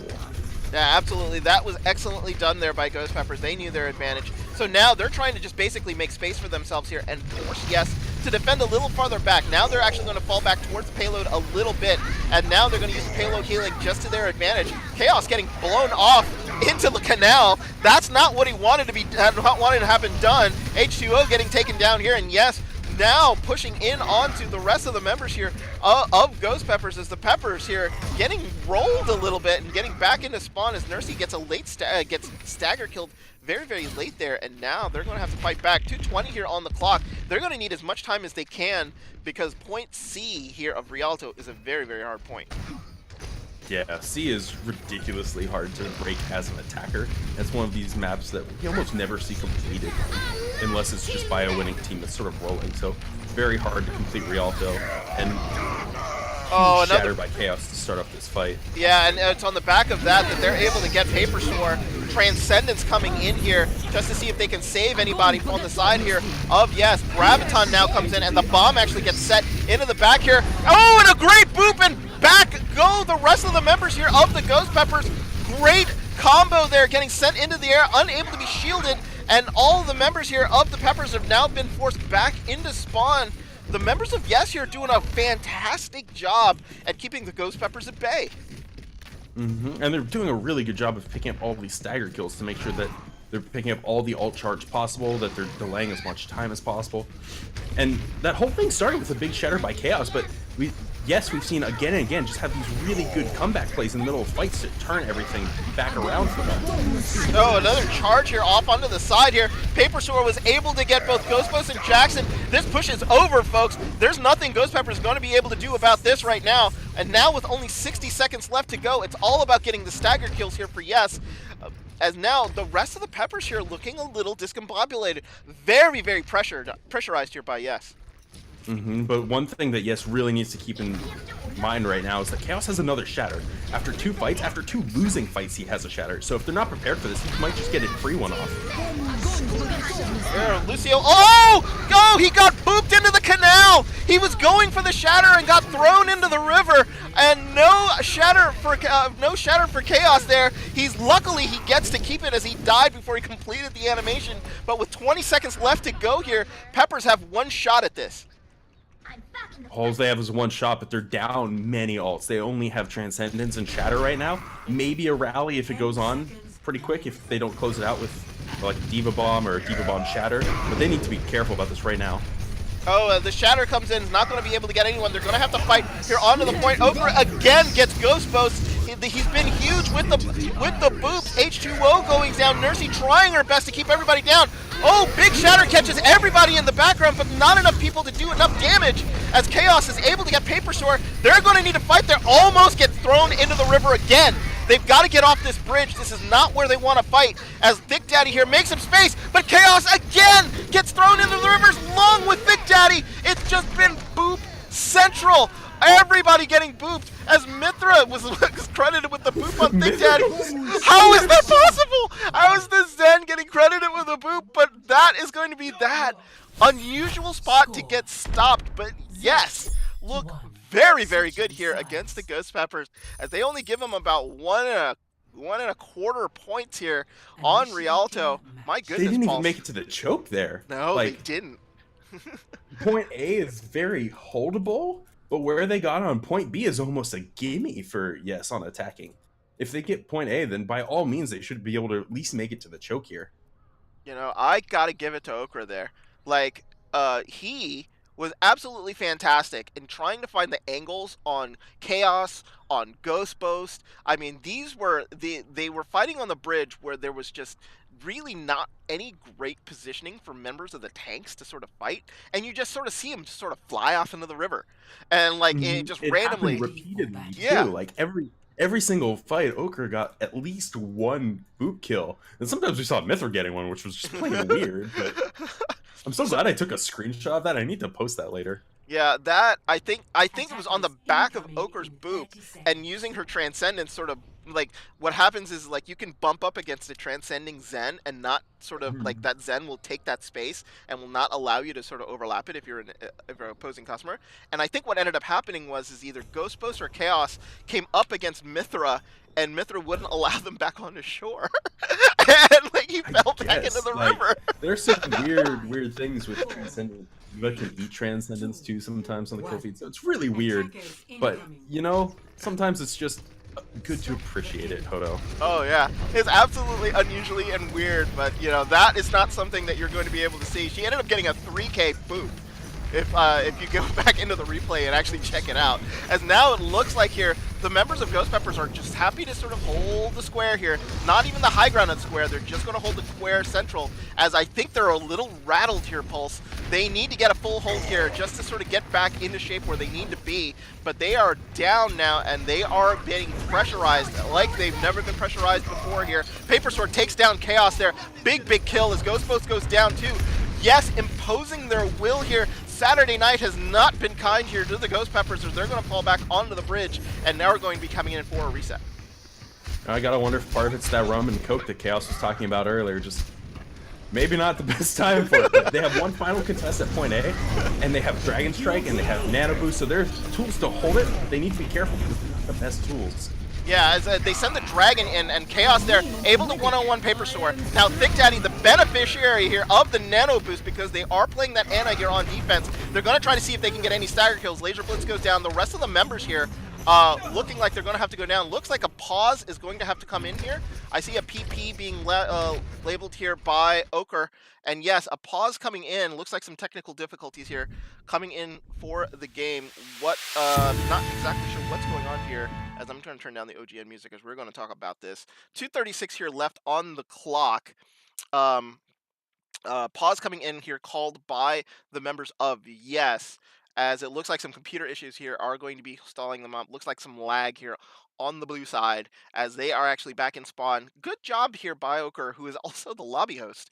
Yeah, absolutely. That was excellently done there by Ghost Peppers. They knew their advantage. So now they're trying to just basically make space for themselves here and force Yes to defend a little farther back. Now they're actually going to fall back towards the payload a little bit, and now they're going to use the payload healing just to their advantage. Chaos getting blown off into the canal. That's not what he wanted to have been done. H2O getting taken down here, and Yes now pushing in onto the rest of the members here of Ghost Peppers, as the Peppers here getting rolled a little bit and getting back into spawn as Nursey gets a late gets stagger killed very, very late there, and now they're going to have to fight back. 2:20 here on the clock. They're going to need as much time as they can because point C here of Rialto is a very, very hard point. Yeah, C is ridiculously hard to break as an attacker. It's one of these maps that you almost never see completed unless it's just by a winning team that's sort of rolling. So very hard to complete Rialto, and shattered by Chaos to start off this fight. Yeah, and it's on the back of that they're able to get Paper Sword. Transcendence coming in here just to see if they can save anybody on the side here of Yes. Graviton now comes in, and the bomb actually gets set into the back here. Oh, and a great boop, and back go the rest of the members here of the Ghost Peppers. Great combo there, getting sent into the air, unable to be shielded, and all the members here of the Peppers have now been forced back into spawn. The members of Yes here are doing a fantastic job at keeping the Ghost Peppers at bay. And they're doing a really good job of picking up all these stagger kills to make sure that They're picking up all the alt charge possible, that they're delaying as much time as possible. And that whole thing started with a big shatter by Chaos, but we've seen again and again just have these really good comeback plays in the middle of fights to turn everything back around for them. Oh, another charge here off onto the side here. Paper Sword was able to get both Ghostbust and Jackson. This push is over, folks. There's nothing Ghost Pepper is going to be able to do about this right now. And now with only 60 seconds left to go, it's all about getting the stagger kills here for Yes. As now the rest of the Peppers here looking a little discombobulated. Very, very pressurized here by Yes. But one thing that Yes really needs to keep in mind right now is that Chaos has another shatter. After 2 fights, after 2 losing fights, he has a shatter. So if they're not prepared for this, he might just get a free one off. There, Lucio. Oh, he got pooped into the canal. He was going for the shatter and got thrown into the river. And no shatter for Chaos there. Luckily he gets to keep it as he died before he completed the animation. But with 20 seconds left to go here, Peppers have 1 shot at this. All they have is 1 shot, but they're down many alts. They only have Transcendence and Shatter right now. Maybe a rally if it goes on pretty quick, if they don't close it out with like Diva Bomb or Diva Bomb Shatter. But they need to be careful about this right now. Oh, the Shatter comes in, not going to be able to get anyone. They're going to have to fight here onto the point. Okra again gets Ghost Boast. He's been huge with the boops. H2O going down. Nursey trying her best to keep everybody down. Oh, big Shatter catches everybody in the background, but not enough people to do enough damage. As Chaos is able to get Paper Sword, they're going to need to fight. They almost get thrown into the river again. They've got to get off this bridge. This is not where they want to fight. As Thick Daddy here makes some space, but Chaos again gets thrown into the rivers along with Thick Daddy. It's just been boop central. Everybody getting booped as Mithra was credited with the boop on Thick Daddy. How is that possible? How is this Zen getting credited with a boop? But that is going to be that unusual spot to get stopped. But yes, look very, very good here against the Ghost Peppers, as they only give them about 1.25 points here on Rialto. My goodness, they didn't Paul. even make it to the choke there. No, they didn't. Point A is very holdable, but where they got on point B is almost a gimme for Yes on attacking. If they get point A, then by all means they should be able to at least make it to the choke here. You know, I gotta give it to Okra there. Like, he was absolutely fantastic in trying to find the angles on Chaos, on Ghost Boast. I mean, they were fighting on the bridge where there was just really not any great positioning for members of the tanks to sort of fight, and you just sort of see them just sort of fly off into the river, and like it just randomly, repeatedly too. Like every single fight, Okra got at least 1 boot kill, and sometimes we saw Mithra getting one, which was just plain weird. But I'm so glad I took a screenshot of that. I need to post that later. Yeah, that I think it was on the back of Okra's boop, and using her Transcendence sort of, like, what happens is, like, you can bump up against a transcending Zen and not sort of, like, that Zen will take that space and will not allow you to sort of overlap it if you're an opposing customer. And I think what ended up happening was either Ghost Boast or Chaos came up against Mithra, and Mithra wouldn't allow them back onto shore. And, like, he fell back into the river. There's some weird things with Transcendence. You can eat Transcendence too sometimes on the kill feed, so it's really weird. But, you know, sometimes it's just good to appreciate it, Hodo. Oh yeah, it's absolutely unusually and weird, but you know, that is not something that you're going to be able to see. She ended up getting a 3K boop if you go back into the replay and actually check it out. As now it looks like here, the members of Ghost Peppers are just happy to sort of hold the square here. Not even the high ground on the square, they're just going to hold the square central, as I think they're a little rattled here, Pulse. They need to get a full hold here just to sort of get back into shape where they need to be, but they are down now, and they are being pressurized like they've never been pressurized before here. Paper Sword takes down Chaos there. Big kill as Ghost Boast goes down too. Yes, imposing their will here. Saturday night has not been kind here to the Ghost Peppers, as they're going to fall back onto the bridge, and now we're going to be coming in for a reset. I gotta wonder if part of it's that rum and coke that Chaos was talking about earlier. Just maybe not the best time for it. They have one final contest at point A, and they have Dragon Strike, and they have Nano Boost, so there's tools to hold it. But they need to be careful because they're not the best tools. Yeah, as they send the Dragon in, and Chaos there, able to one-on-one Paper Sword. Now, Thick Daddy, the beneficiary here of the Nano Boost, because they are playing that Ana here on defense. They're going to try to see if they can get any stagger kills. Laser Blitz goes down. The rest of the members here looking like they're going to have to go down. Looks like a pause is going to have to come in here. I see a PP being labeled here by Ochre. And yes, a pause coming in. Looks like some technical difficulties here coming in for the game. Not exactly sure what's going on here, as I'm trying to turn down the OGN music as we're going to talk about this. 2:36 here left on the clock. Pause coming in here called by the members of Yes, as it looks like some computer issues here are going to be stalling them up. Looks like some lag here on the blue side as they are actually back in spawn. Good job here by Ochre, who is also the lobby host,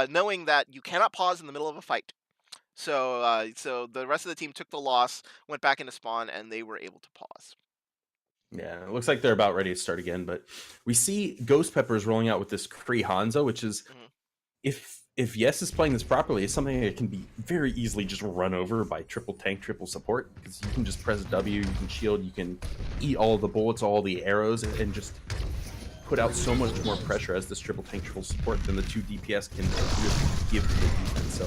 knowing that you cannot pause in the middle of a fight. So the rest of the team took the loss, went back into spawn, and they were able to pause. Yeah, it looks like they're about ready to start again, but we see Ghost Peppers rolling out with this Kree Hanzo, which is, if Yes is playing this properly, it's something that can be very easily just run over by triple tank, triple support, because you can just press W, you can shield, you can eat all the bullets, all the arrows, and just put out so much more pressure as this triple tank, triple support than the 2 DPS can really give to the defense. So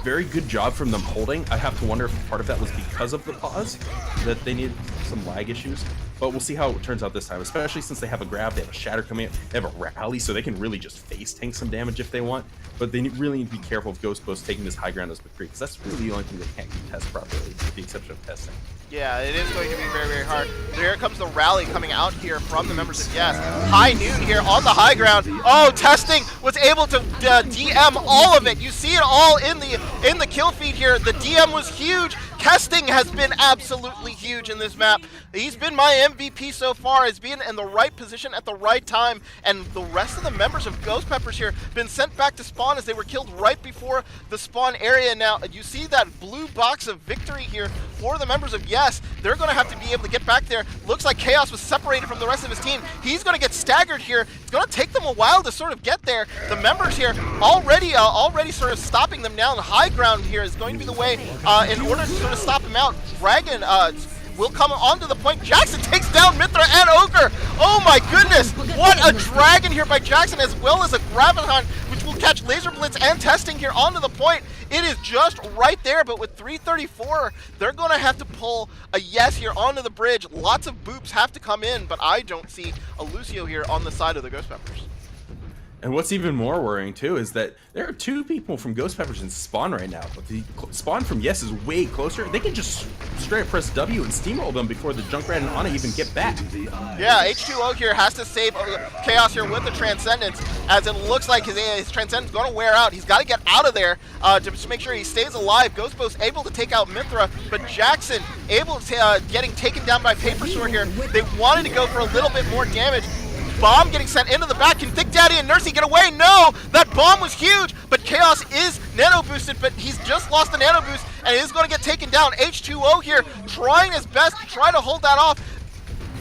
very good job from them holding. I have to wonder if part of that was because of the pause, that they needed some lag issues. But we'll see how it turns out this time, especially since they have a grab, they have a shatter coming in, they have a rally, so they can really just face tank some damage if they want. But they really need to be careful of Ghost Post taking this high ground as McCree, because that's really the only thing they can't contest properly, with the exception of testing. Yeah, it is going to be very, very hard. There comes the rally coming out here from the members of Yes. High noon here on the high ground. Oh, testing was able to DM all of it. You see it all in the kill feed here. The DM was huge. Kesting has been absolutely huge in this map. He's been my MVP so far. He's been in the right position at the right time, and the rest of the members of Ghost Peppers here been sent back to spawn as they were killed right before the spawn area. Now, you see that blue box of victory here for the members of Yes. They're going to have to be able to get back there. Looks like Chaos was separated from the rest of his team. He's going to get staggered here. It's going to take them a while to sort of get there. The members here already sort of stopping them down. High ground here is going to be the way in order to sort of stop him out. Dragon will come onto the point. Jackson takes down Mithra and Ochre. Oh my goodness! What a dragon here by Jackson, as well as a Graviton, which will catch Laser Blitz and testing here onto the point. It is just right there, but with 334, they're going to have to pull a Yes here onto the bridge. Lots of boops have to come in, but I don't see a Lucio here on the side of the Ghost Peppers. And what's even more worrying, too, is that there are 2 people from Ghost Peppers in spawn right now, but the spawn from Yes is way closer. They can just straight up press W and steamroll them before the Junkrat and Ana even get back. Yeah, H2O here has to save Chaos here with the Transcendence, as it looks like his Transcendence is going to wear out. He's got to get out of there to make sure he stays alive. Ghost Post able to take out Mithra, but Jackson able to getting taken down by Paper Sword here. They wanted to go for a little bit more damage. Bomb getting sent into the back. Can Thick Daddy and Nursey get away? No! That bomb was huge, but Chaos is nano boosted, but he's just lost the nano boost and is going to get taken down. H2O here trying his best to try to hold that off.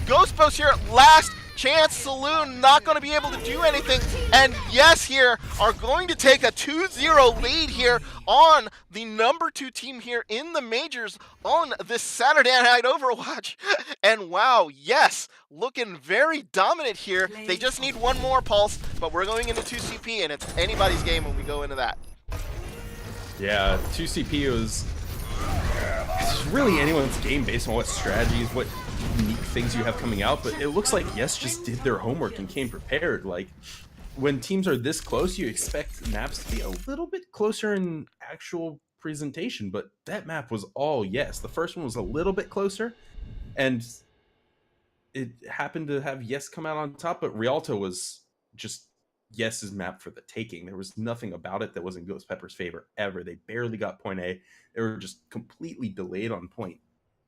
Ghost Post here, last chance. Saloon not going to be able to do anything, and Yes here are going to take a 2-0 lead here on the number 2 team here in the majors on this Saturday night Overwatch. And wow, Yes, looking very dominant here. They just need one more pulse, but we're going into 2CP, and it's anybody's game when we go into that. Yeah, 2CP is it's really anyone's game based on what strategies, what unique things you have coming out, but it looks like Yes just did their homework and came prepared. Like, when teams are this close, you expect maps to be a little bit closer in actual presentation, but that map was all Yes. The first one was a little bit closer, and it happened to have Yes come out on top, but Rialto was just Yes's map for the taking. There was nothing about it that was in Ghost Pepper's favor ever. They barely got point A. They were just completely delayed on point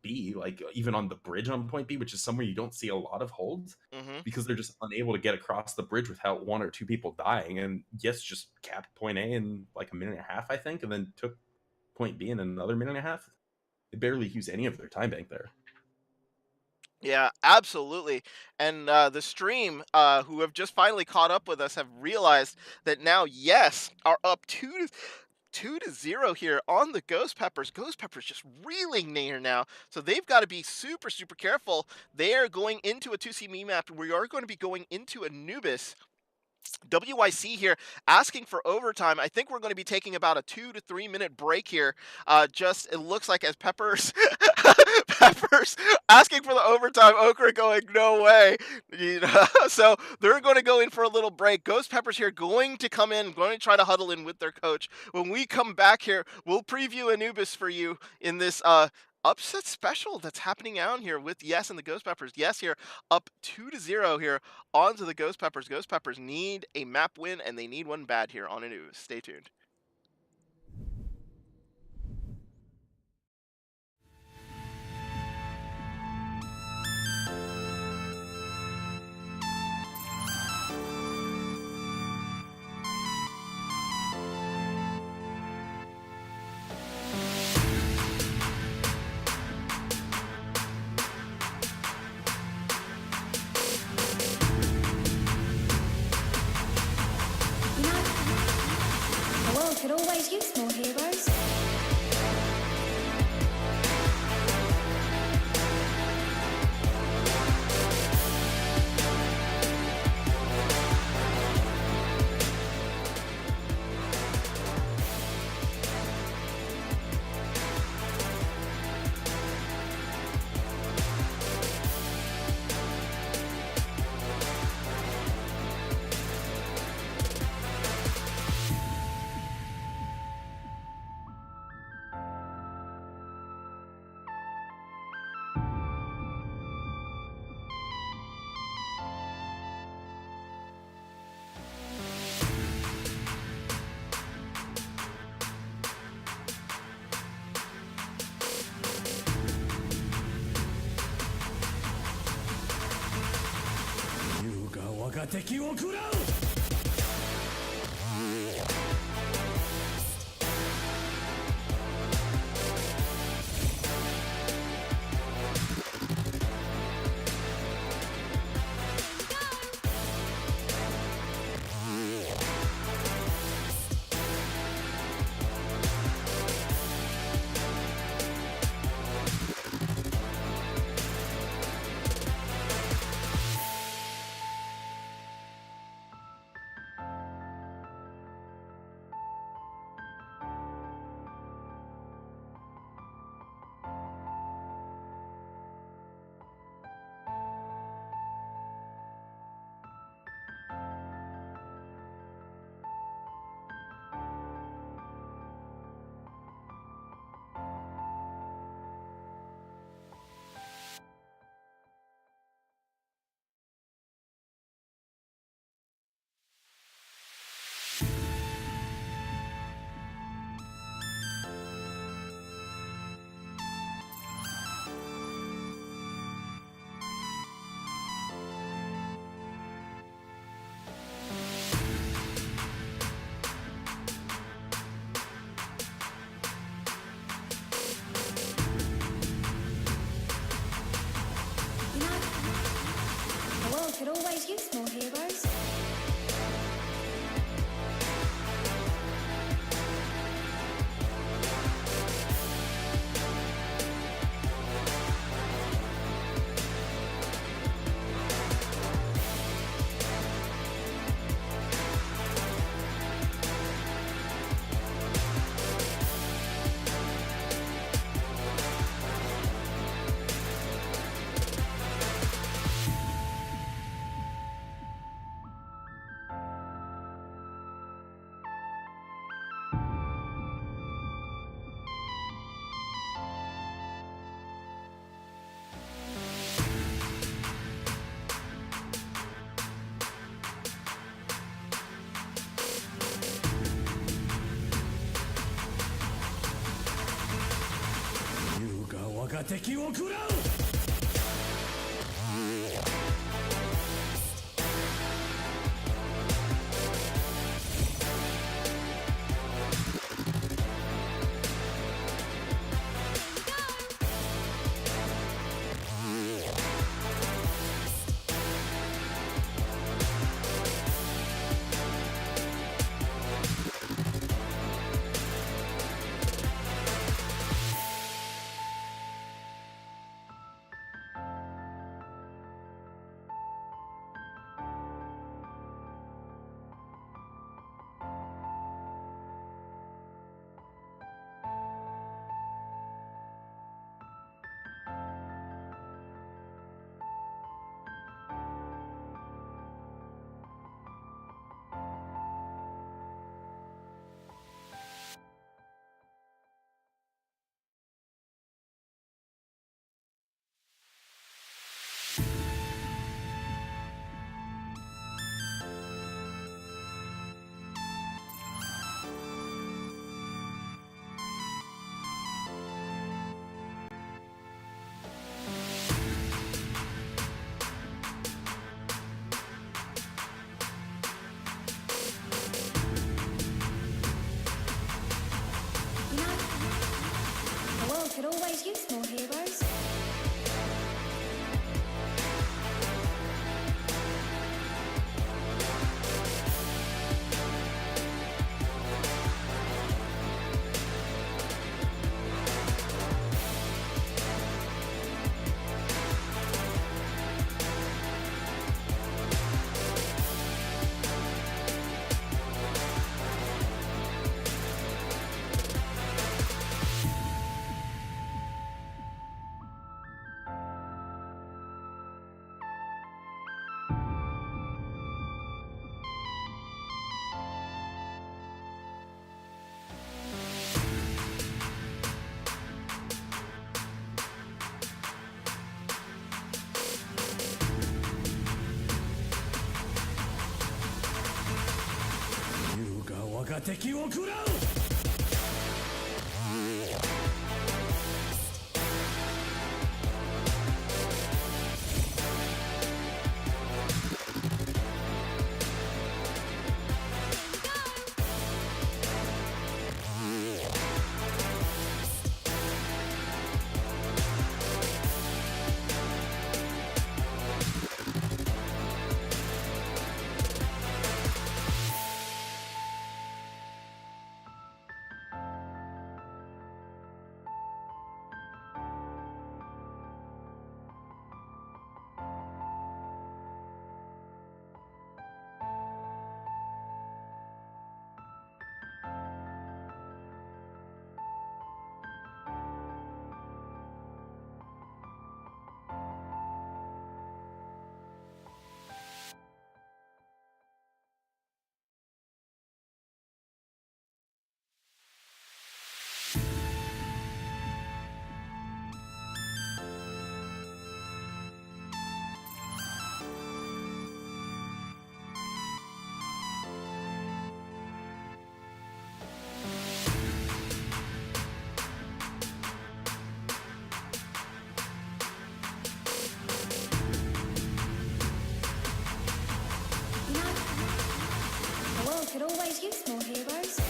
B, like even on the bridge on point B, which is somewhere you don't see a lot of holds, because they're just unable to get across the bridge without 1 or 2 people dying. And Yes just capped point A in like a minute and a half, I think, and then took point B in another minute and a half. They barely used any of their time bank there. Yeah, absolutely. And the stream, who have just finally caught up with us, have realized that now Yes are up 2-0 here on the Ghost Peppers. Ghost Peppers just reeling near now, so they've got to be super, super careful. They are going into a 2C map. We are going to be going into Anubis. WYC here asking for overtime. I think we're going to be taking about a 2 to 3 minute break here. It looks like as Peppers Peppers asking for the overtime. Okra going, no way. So they're going to go in for a little break. Ghost Peppers here going to come in, going to try to huddle in with their coach. When we come back here, we'll preview Anubis for you in this upset special that's happening out here with Yes and the Ghost Peppers. Yes here up 2-0 here onto the Ghost Peppers. Ghost Peppers need a map win, and they need one bad here on Anubis. Stay tuned. You know, the world could always use more heroes. You know, the world could always use more heroes. You know, the world could always use more heroes.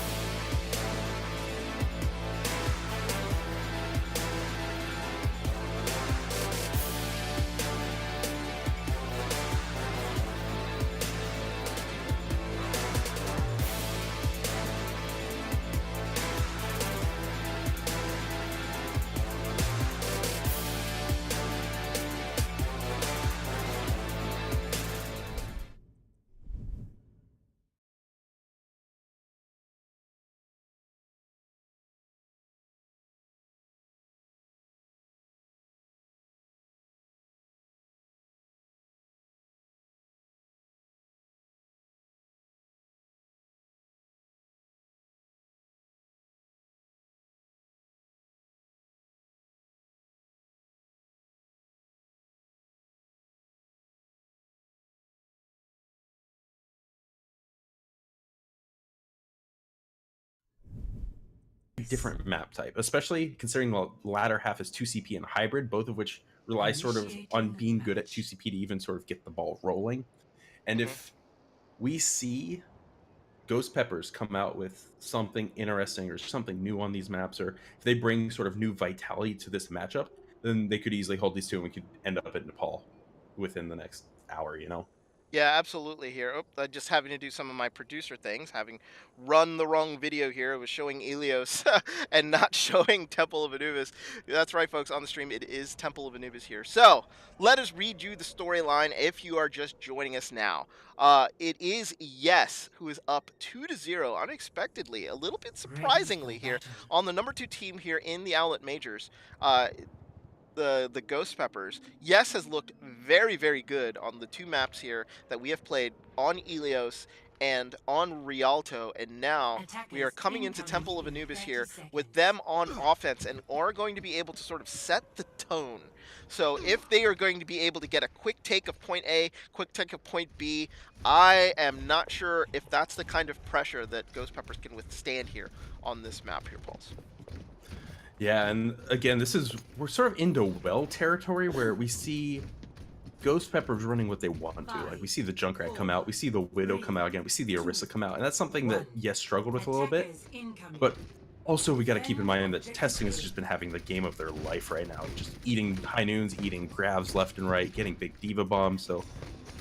Different map type, especially considering the latter half is 2CP and hybrid, both of which rely sort of on being good at 2CP to even sort of get the ball rolling. And Mhm. if we see Ghost Peppers come out with something interesting or something new on these maps, or if they bring sort of new vitality to this matchup, then they could easily hold these two and we could end up at Nepal within the next hour, you know? Yeah, absolutely here. Oh, just having to do some of my producer things, having run the wrong video here. It was showing Ilios and not showing Temple of Anubis. That's right, folks. On the stream, it is Temple of Anubis here. So let us read you the storyline if you are just joining us now. It is Yes who is up 2-0 unexpectedly, a little bit surprisingly here on the number 2 team here in the Owlet Majors. The Ghost Peppers, Yes has looked very, very good on the 2 maps here that we have played on Ilios and on Rialto, and now we are coming into Temple of Anubis here with them on offense and are going to be able to sort of set the tone. So if they are going to be able to get a quick take of point A, quick take of point B, I am not sure if that's the kind of pressure that Ghost Peppers can withstand here on this map here, Pulse. Yeah, and again, we're sort of into well territory where we see Ghost Peppers running what they want to. Like we see the Junkrat come out, we see the Widow come out again, we see the Orisa come out, and that's something that Yes struggled with a little bit. But also we got to keep in mind that testing has just been having the game of their life right now, just eating high noons, eating grabs left and right, getting big diva bombs. So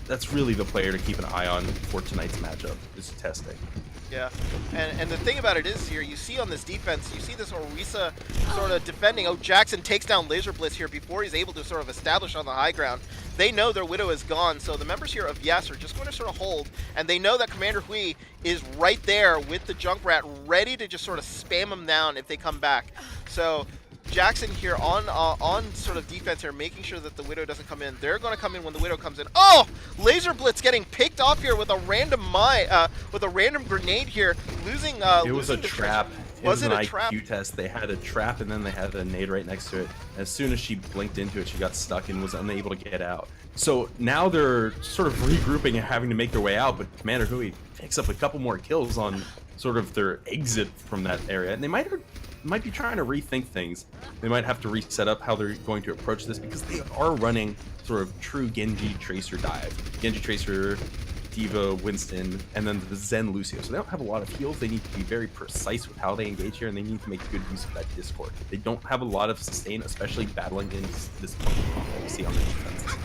that's really the player to keep an eye on for tonight's matchup is testing. Yeah, and the thing about it is here, you see on this defense, you see this Orisa sort of defending. Oh, Jackson takes down Laser Blitz here before he's able to sort of establish on the high ground. They know their Widow is gone, so the members here of Yes are just going to sort of hold, and they know that Commander Hui is right there with the Junkrat, ready to just sort of spam them down if they come back. So Jackson here on sort of defense here, making sure that the Widow doesn't come in. They're going to come in when the Widow comes in. Oh, Laser Blitz getting picked off here with a random grenade here, losing. It was a trap. Was it a an trap? IQ test. They had a trap and then they had a nade right next to it. As soon as she blinked into it, she got stuck and was unable to get out. So now they're sort of regrouping and having to make their way out, but Commander Hui picks up a couple more kills on sort of their exit from that area, and they might be trying to rethink things. They might have to reset up how they're going to approach this because they are running sort of true Genji Tracer dive. Genji Tracer, Diva, Winston, and then the Zen Lucio. So they don't have a lot of heals. They need to be very precise with how they engage here, and they need to make good use of that Discord. They don't have a lot of sustain, especially battling in this combo you see on the defense.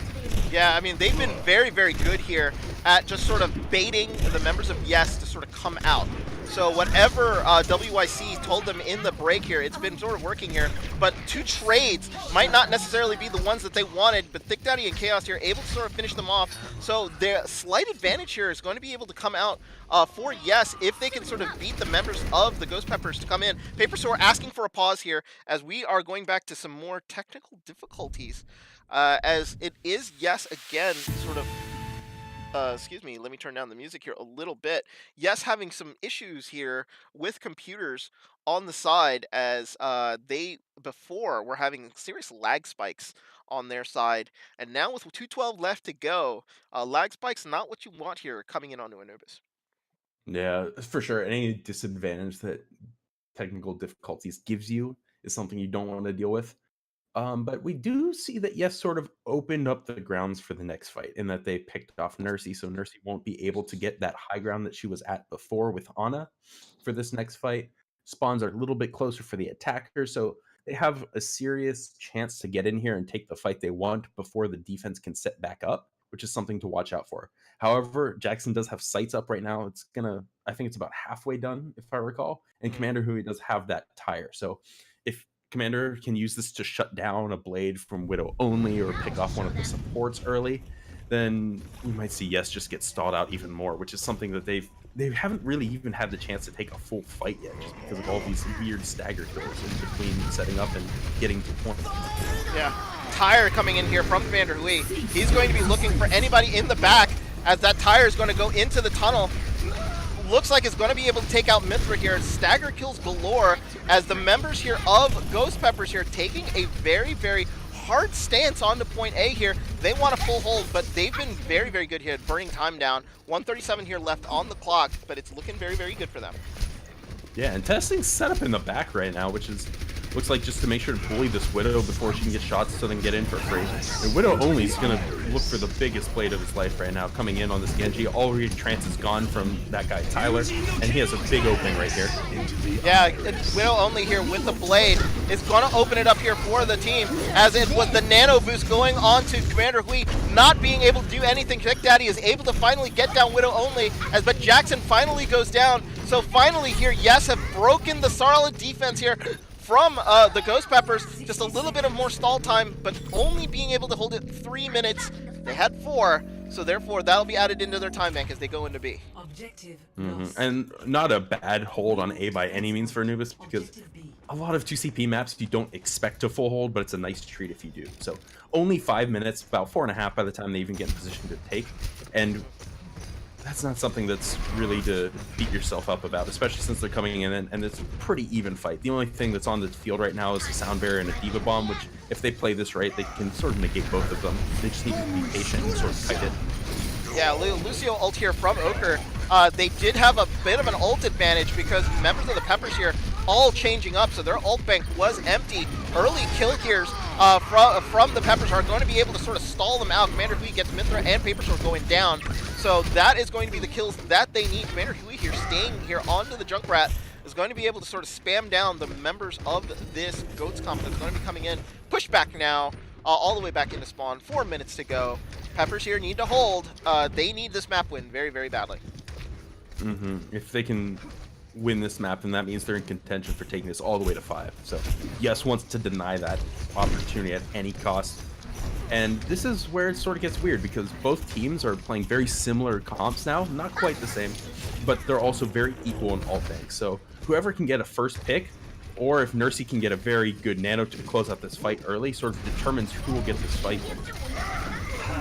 Yeah, I mean, they've been very, very good here at just sort of baiting the members of Yes to sort of come out. So whatever WYC told them in the break here, it's been sort of working here. But 2 trades might not necessarily be the ones that they wanted, but Thick Daddy and Chaos here able to sort of finish them off. So their slight advantage here is going to be able to come out for Yes if they can sort of beat the members of the Ghost Peppers to come in. Paper Sword asking for a pause here as we are going back to some more technical difficulties. As it is Yes again sort of excuse me, let me turn down the music here a little bit. Yes, having some issues here with computers on the side as they before were having serious lag spikes on their side, and now with 212 left to go, lag spikes not what you want here coming in onto Anubis. Yeah, for sure. Any disadvantage that technical difficulties gives you is something you don't want to deal with. But we do see that Yes sort of opened up the grounds for the next fight in that they picked off Nursey, so Nursey won't be able to get that high ground that she was at before with Ana for this next fight. Spawns are a little bit closer for the attacker, so they have a serious chance to get in here and take the fight they want before the defense can set back up, which is something to watch out for. However, Jackson does have sights up right now. I think it's about halfway done, if I recall, and Commander Hui does have that tire. So if Commander can use this to shut down a blade from Widow only or pick off one of the supports early, then we might see Yes just get stalled out even more, which is something that they haven't really even had the chance to take a full fight yet, just because of all these weird stagger kills in between setting up and getting to point. Yeah, Tire coming in here from Commander Hui. He's going to be looking for anybody in the back as that Tire is going to go into the tunnel. Looks like it's going to be able to take out Mithra here. Stagger kills galore as the members here of Ghost Peppers here taking a very, very hard stance onto point A here. They want a full hold, but they've been very, very good here at burning time down. 137 here left on the clock, but it's looking very, very good for them. Yeah, and testing's set up in the back right now, which looks like just to make sure to bully this Widow before she can get shots so they can get in for free. And Widow only is going to look for the biggest blade of his life right now, coming in on this Genji. All trance is gone from that guy Tyler, and he has a big opening right here. Yeah, Widow only here with the blade is going to open it up here for the team, as it was the nano boost going on to Commander Hui, not being able to do anything. Trick Daddy is able to finally get down Widow only, but Jackson finally goes down. So finally here, Yes have broken the solid defense here from the Ghost Peppers. Just a little bit of more stall time, but only being able to hold it 3 minutes. They had 4, so therefore that'll be added into their time bank as they go into B. And not a bad hold on A by any means for Anubis, because a lot of 2CP maps you don't expect to full hold, but it's a nice treat if you do. So only 5 minutes, about 4.5 by the time they even get in position to take, and that's not something that's really to beat yourself up about, especially since they're coming in and it's a pretty even fight. The only thing that's on the field right now is a Sound Barrier and a Diva Bomb, which if they play this right, they can sort of negate both of them. They just need to be patient and sort of kite it. Yeah, Lucio ult here from Ochre. They did have a bit of an ult advantage because members of the Peppers here all changing up, so their ult bank was empty. Early kill gears from the Peppers are going to be able to sort of stall them out. Commander Hui gets Mithra and Paper Sword going down, so that is going to be the kills that they need. Commander Hui here staying here onto the Junkrat is going to be able to sort of spam down the members of this Goats comp that's going to be coming in. Push back now, all the way back into spawn. 4 minutes to go. Peppers here need to hold. They need this map win very, very badly. If they can win this map, then that means they're in contention for taking this all the way to 5. So Yes wants to deny that opportunity at any cost. And this is where it sort of gets weird, because both teams are playing very similar comps now. Not quite the same, but they're also very equal in ult banks. So whoever can get a first pick, or if Nursey can get a very good nano to close out this fight early, sort of determines who will get this fight.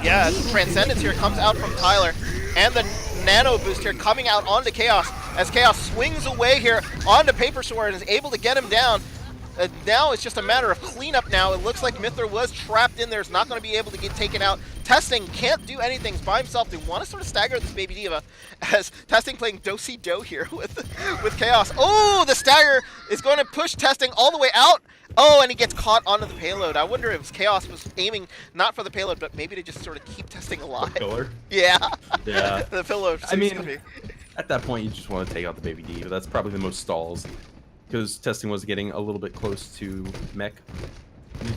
Yeah, Transcendence here comes out from Tyler, and the nano boost here coming out onto Chaos, as Chaos swings away here onto Paper Sword and is able to get him down. Now it's just a matter of cleanup now. It looks like Mithra was trapped in there. Is not going to be able to get taken out. Testing can't do anything by himself. They want to sort of stagger this Baby D.Va as Testing playing do-si-do here with Chaos. Oh, the stagger is going to push Testing all the way out. Oh, and he gets caught onto the payload. I wonder if Chaos was aiming not for the payload, but maybe to just sort of keep Testing alive. The pillar? Yeah. Yeah. The pillar. I mean, at that point, you just want to take out the Baby D. That's probably the most stalls. Because Testing was getting a little bit close to Mech.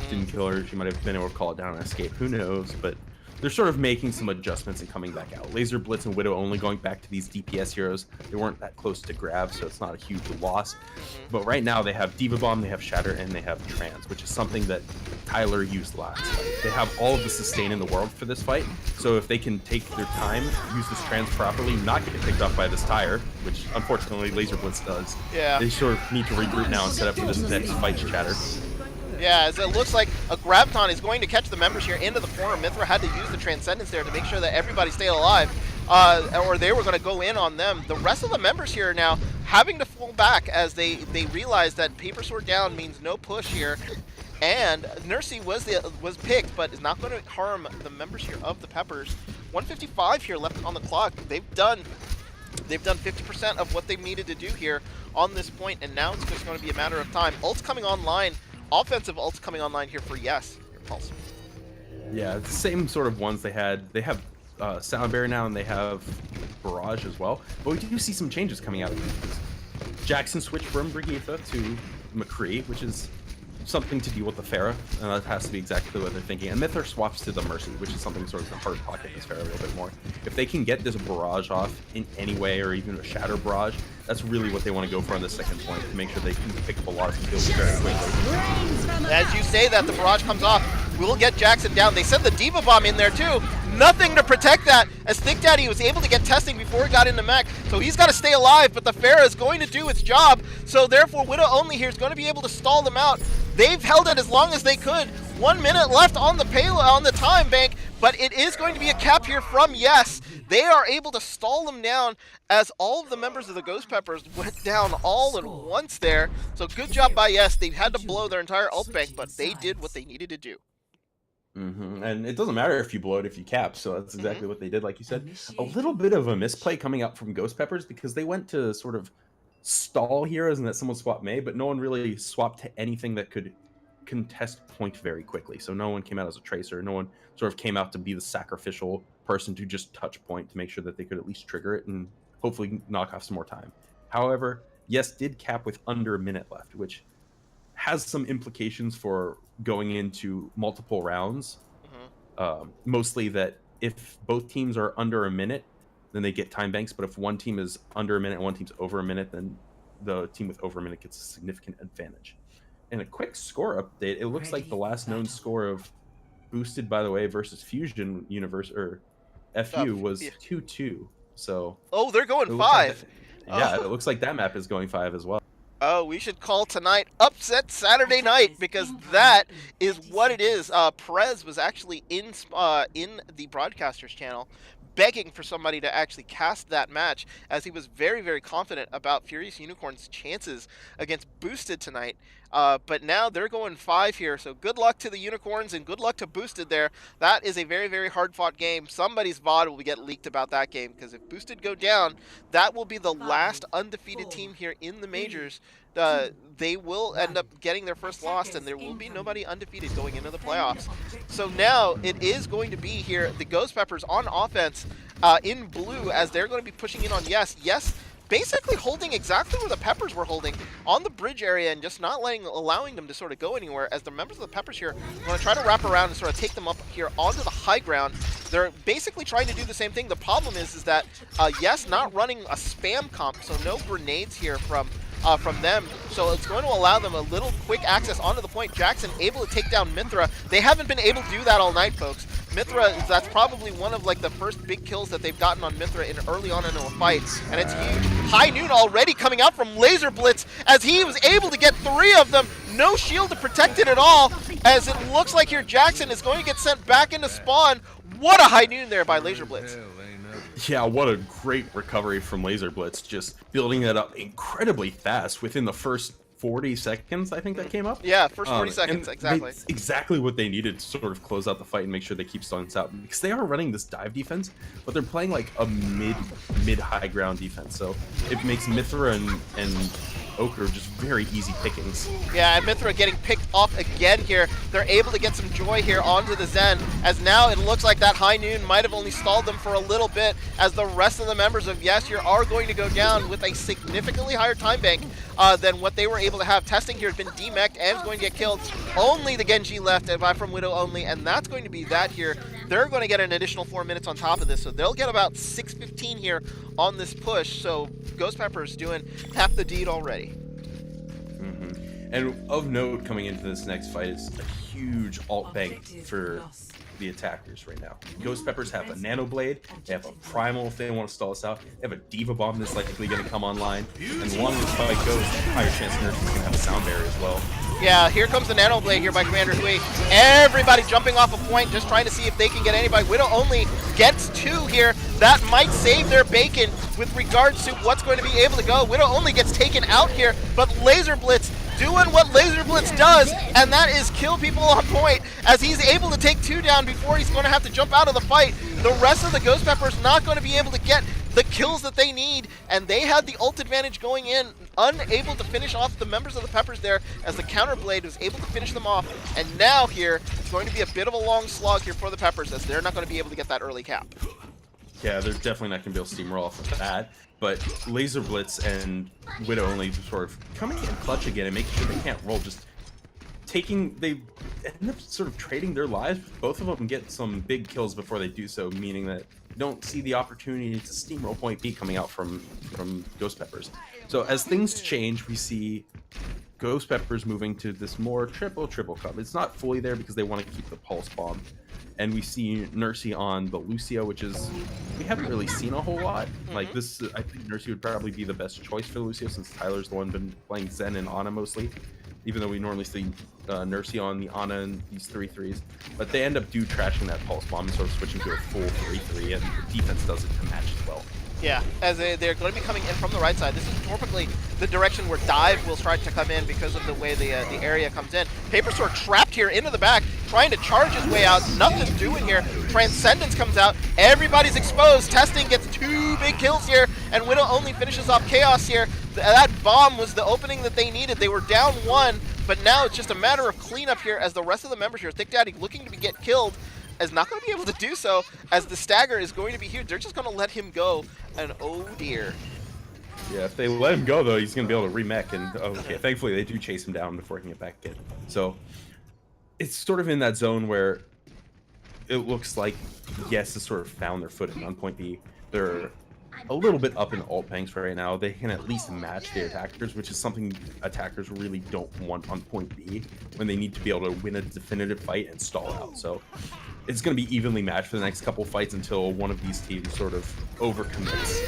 Didn't kill her. She might have been able to call it down and escape. Who knows? But they're sort of making some adjustments and coming back out. Laser Blitz and Widow only going back to these DPS heroes. They weren't that close to grab, so it's not a huge loss. But right now they have Diva Bomb, they have Shatter, and they have Trans, which is something that Tyler used last fight. They have all of the sustain in the world for this fight, so if they can take their time, use this Trans properly, not get picked up by this tire, which unfortunately Laser Blitz does. Yeah. They sort of need to regroup now and set up for this next fight to Shatter. Yeah, as it looks like a Graviton is going to catch the members here into the corner. Mithra had to use the Transcendence there to make sure that everybody stayed alive, or they were going to go in on them. The rest of the members here now having to fall back as they realize that Paper Sword down means no push here. And Nursey was picked, but is not going to harm the members here of the Peppers. 155 here left on the clock. They've done 50% of what they needed to do here on this point, and now it's just going to be a matter of time. Ult's coming online. Offensive ult's coming online here for Yes. Your Pulse. Yeah, it's the same sort of ones they had. They have Sound Barrier now, and they have Barrage as well. But we do see some changes coming out of these. Jackson switched from Brigitte to McCree, which is something to deal with the Pharah, and that has to be exactly what they're thinking. And Mithra swaps to the Mercy, which is something sort of to hard pocket this Pharah a little bit more. If they can get this Barrage off in any way, or even a Shatter Barrage, that's really what they want to go for on the second point, to make sure they can pick up a lot of kills very quickly. As you say that, the Barrage comes off. We'll get Jackson down. They sent the Diva Bomb in there too. Nothing to protect that, as Thick Daddy was able to get Testing before he got into mech. So he's got to stay alive, but the Pharah is going to do its job. So therefore, Widow Only here is going to be able to stall them out. They've held it as long as they could. 1 minute left on the payload, on the time bank, but it is going to be a cap here from Yes. They are able to stall them down as all of the members of the Ghost Peppers went down all at once there. So good job by Yes. They had to blow their entire ult bank, but they did what they needed to do. And it doesn't matter if you blow it, if you cap, so that's exactly what they did, like you said. A little bit of a misplay coming out from Ghost Peppers, because they went to sort of stall heroes and that someone swapped May, but no one really swapped to anything that could contest point very quickly. So no one came out as a tracer, no one sort of came out to be the sacrificial person to just touch point to make sure that they could at least trigger it and hopefully knock off some more time. However, Yes did cap with under a minute left, which has some implications for going into multiple rounds. Mostly that if both teams are under a minute, then they get time banks, but if one team is under a minute and one team's over a minute, then the team with over a minute gets a significant advantage. And a quick score update, it looks like the last known score of Boosted, by the way, versus Fusion Universe, or FU, was 2-2. So oh, they're going 5. Yeah, it looks like that map is going 5 as well. Oh, we should call tonight Upset Saturday Night, because that is what it is. Perez was actually in the broadcaster's channel begging for somebody to actually cast that match, as he was very, very confident about Furious Unicorn's chances against Boosted tonight. But now they're going 5 here, so good luck to the Unicorns and good luck to Boosted there. That is a very, very hard-fought game. Somebody's VOD will get leaked about that game, because if Boosted go down, that will be the last undefeated team here in the majors. They will end up getting their first loss, and there will be nobody undefeated going into the playoffs. So now it is going to be here the Ghost Peppers on offense in blue, as they're going to be pushing in on Yes. Yes basically holding exactly where the Peppers were holding on the bridge area, and just not allowing them to sort of go anywhere, as the members of the Peppers here are going to try to wrap around and sort of take them up here onto the high ground. They're basically trying to do the same thing. The problem is that Yes not running a spam comp, so no grenades here from them, so it's going to allow them a little quick access onto the point. Jackson able to take down Mithra. They haven't been able to do that all night, folks. Mithra, that's probably one of like the first big kills that they've gotten on Mithra in early on into a fight, and it's huge. High Noon already coming out from Laser Blitz, as he was able to get 3 of them. No shield to protect it at all, as it looks like here Jackson is going to get sent back into spawn. What a High Noon there by Laser Blitz. Yeah, what a great recovery from Laser Blitz, just building that up incredibly fast within the first 40 seconds, I think that came up. Yeah, first 40 And seconds, exactly. exactly what they needed to sort of close out the fight and make sure they keep stunts out, because they are running this dive defense, but they're playing like a mid-high ground defense, so it makes Mithra and Ochre just very easy pickings. Yeah, and Mithra getting picked off again here. They're able to get some joy here onto the Zen, as now it looks like that High Noon might have only stalled them for a little bit, as the rest of the members of Yes here are going to go down with a significantly higher time bank than what they were able to have. Testing here has been demeched and is going to get killed. Only the Genji left from Widow only, and that's going to be that here. They're going to get an additional 4 minutes on top of this, so they'll get about 6:15 here on this push. So Ghost Pepper's doing half the deed already. And of note, coming into this next fight is a huge alt bank for the attackers right now. Ghost Peppers have a Nano Blade, they have a Primal if they want to stall us out, they have a Diva Bomb that's likely going to come online, and the longer this fight goes, higher chance Nurse is going to have a Sound Barrier as well. Yeah, here comes the Nano Blade here by Commander Hui. Everybody jumping off a point, just trying to see if they can get anybody. Widow only gets 2 here. That might save their bacon with regards to what's going to be able to go. Widow only gets taken out here, but Laser Blitz doing what Laser Blitz does, and that is kill people on point, as he's able to take 2 down before he's going to have to jump out of the fight. The rest of the Ghost Peppers not going to be able to get the kills that they need, and they had the ult advantage going in, unable to finish off the members of the Peppers there, as the counter blade was able to finish them off. And now here, it's going to be a bit of a long slog here for the Peppers, as they're not going to be able to get that early cap. Yeah, they're definitely not going to be able to steamroll off of that. But Laser Blitz and Widow only sort of coming in clutch again and making sure they can't roll. Just they end up sort of trading their lives. Both of them get some big kills before they do so, meaning that you don't see the opportunity to steamroll point B coming out from Ghost Peppers. So as things change, we see Ghost Peppers moving to this more triple cup. It's not fully there because they want to keep the Pulse Bomb. And we see Nursey on the Lucio, which is, we haven't really seen a whole lot. Like this, I think Nursey would probably be the best choice for Lucio, since Tyler's the one been playing Zen and Ana mostly. Even though we normally see Nursey on the Ana and these 3-3s. But they end up trashing that Pulse Bomb and sort of switching to a full 3-3, and the defense does it to match as well. Yeah, as they're going to be coming in from the right side. This is typically the direction where Dive will try to come in because of the way the area comes in. Paper Sword trapped here into the back, trying to charge his way out. Nothing doing here. Transcendence comes out. Everybody's exposed. Testing gets 2 big kills here, and Widow only finishes off Chaos here. That bomb was the opening that they needed. They were down 1, but now it's just a matter of cleanup here, as the rest of the members here, Thick Daddy looking to get killed, is not going to be able to do so, as the stagger is going to be here. They're just going to let him go, and oh dear. Yeah, if they let him go, though, he's going to be able to remech, and okay, thankfully they do chase him down before he can get back in. So it's sort of in that zone where it looks like Yes has sort of found their footing on point B. They're a little bit up in ult banks right now. They can at least match the attackers, which is something attackers really don't want on point B when they need to be able to win a definitive fight and stall out. So it's going to be evenly matched for the next couple fights until one of these teams sort of overcommits,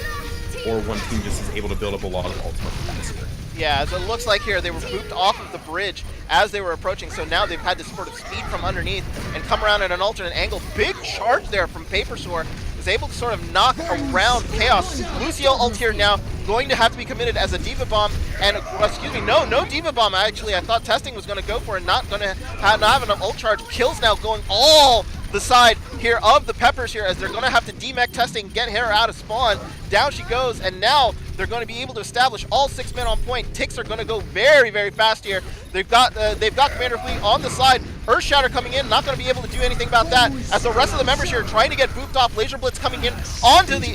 or one team just is able to build up a lot of ultimate faster. Yeah, as it looks like here, they were booped off of the bridge as they were approaching, so now they've had to sort of speed from underneath and come around at an alternate angle. Big charge there from Paper Sword, is able to sort of knock around Chaos. Lucio ult here now, going to have to be committed as a Diva Bomb, and excuse me, no Diva Bomb actually. I thought Testing was going to go for it, not going to have enough ult charge. Kills now going all the side here of the Peppers here, as they're going to have to demech Testing, get her out of spawn. Down she goes, and now they're going to be able to establish all 6 men on point. Ticks are going to go very, very fast here. They've got Commander Fleet on the side. Earthshatter coming in, not going to be able to do anything about that, as the rest of the members here trying to get booped off. Laser Blitz coming in onto the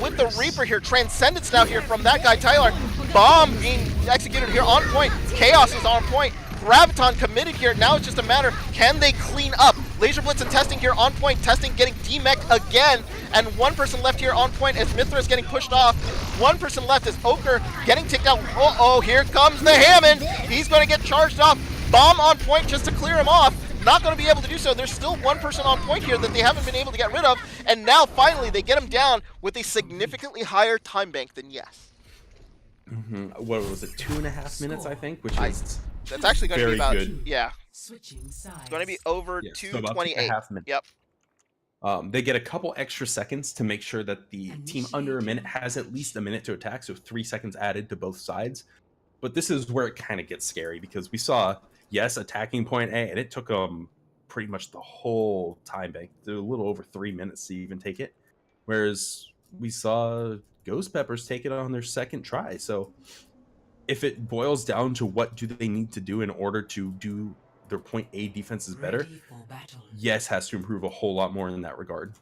with the Reaper here. Transcendence now here from that guy Tyler. Bomb being executed here on point. Chaos is on point. Graviton committed here. Now it's just a matter, can they clean up? Laser Blitz and Testing here on point. Testing getting demeched again, and 1 person left here on point as Mithra is getting pushed off. 1 person left as Ochre getting ticked out. Uh-oh, here comes the Hammond. He's going to get charged off. Bomb on point just to clear him off. Not going to be able to do so. There's still 1 person on point here that they haven't been able to get rid of, and now finally they get him down with a significantly higher time bank than Yes. What was it, 2.5 minutes, I think, which is that's actually going to be about good. Yeah. It's going to be over 2:28. Yep. They get a couple extra seconds to make sure that the team under a minute has at least a minute to attack, so 3 seconds added to both sides. But this is where it kind of gets scary because we saw, yes, attacking point A, and it took them pretty much the whole time bank, a little over 3 minutes to even take it. Whereas we saw Ghost Peppers take it on their second try. So if it boils down to what do they need to do in order to do their point A defenses better, yes, has to improve a whole lot more in that regard.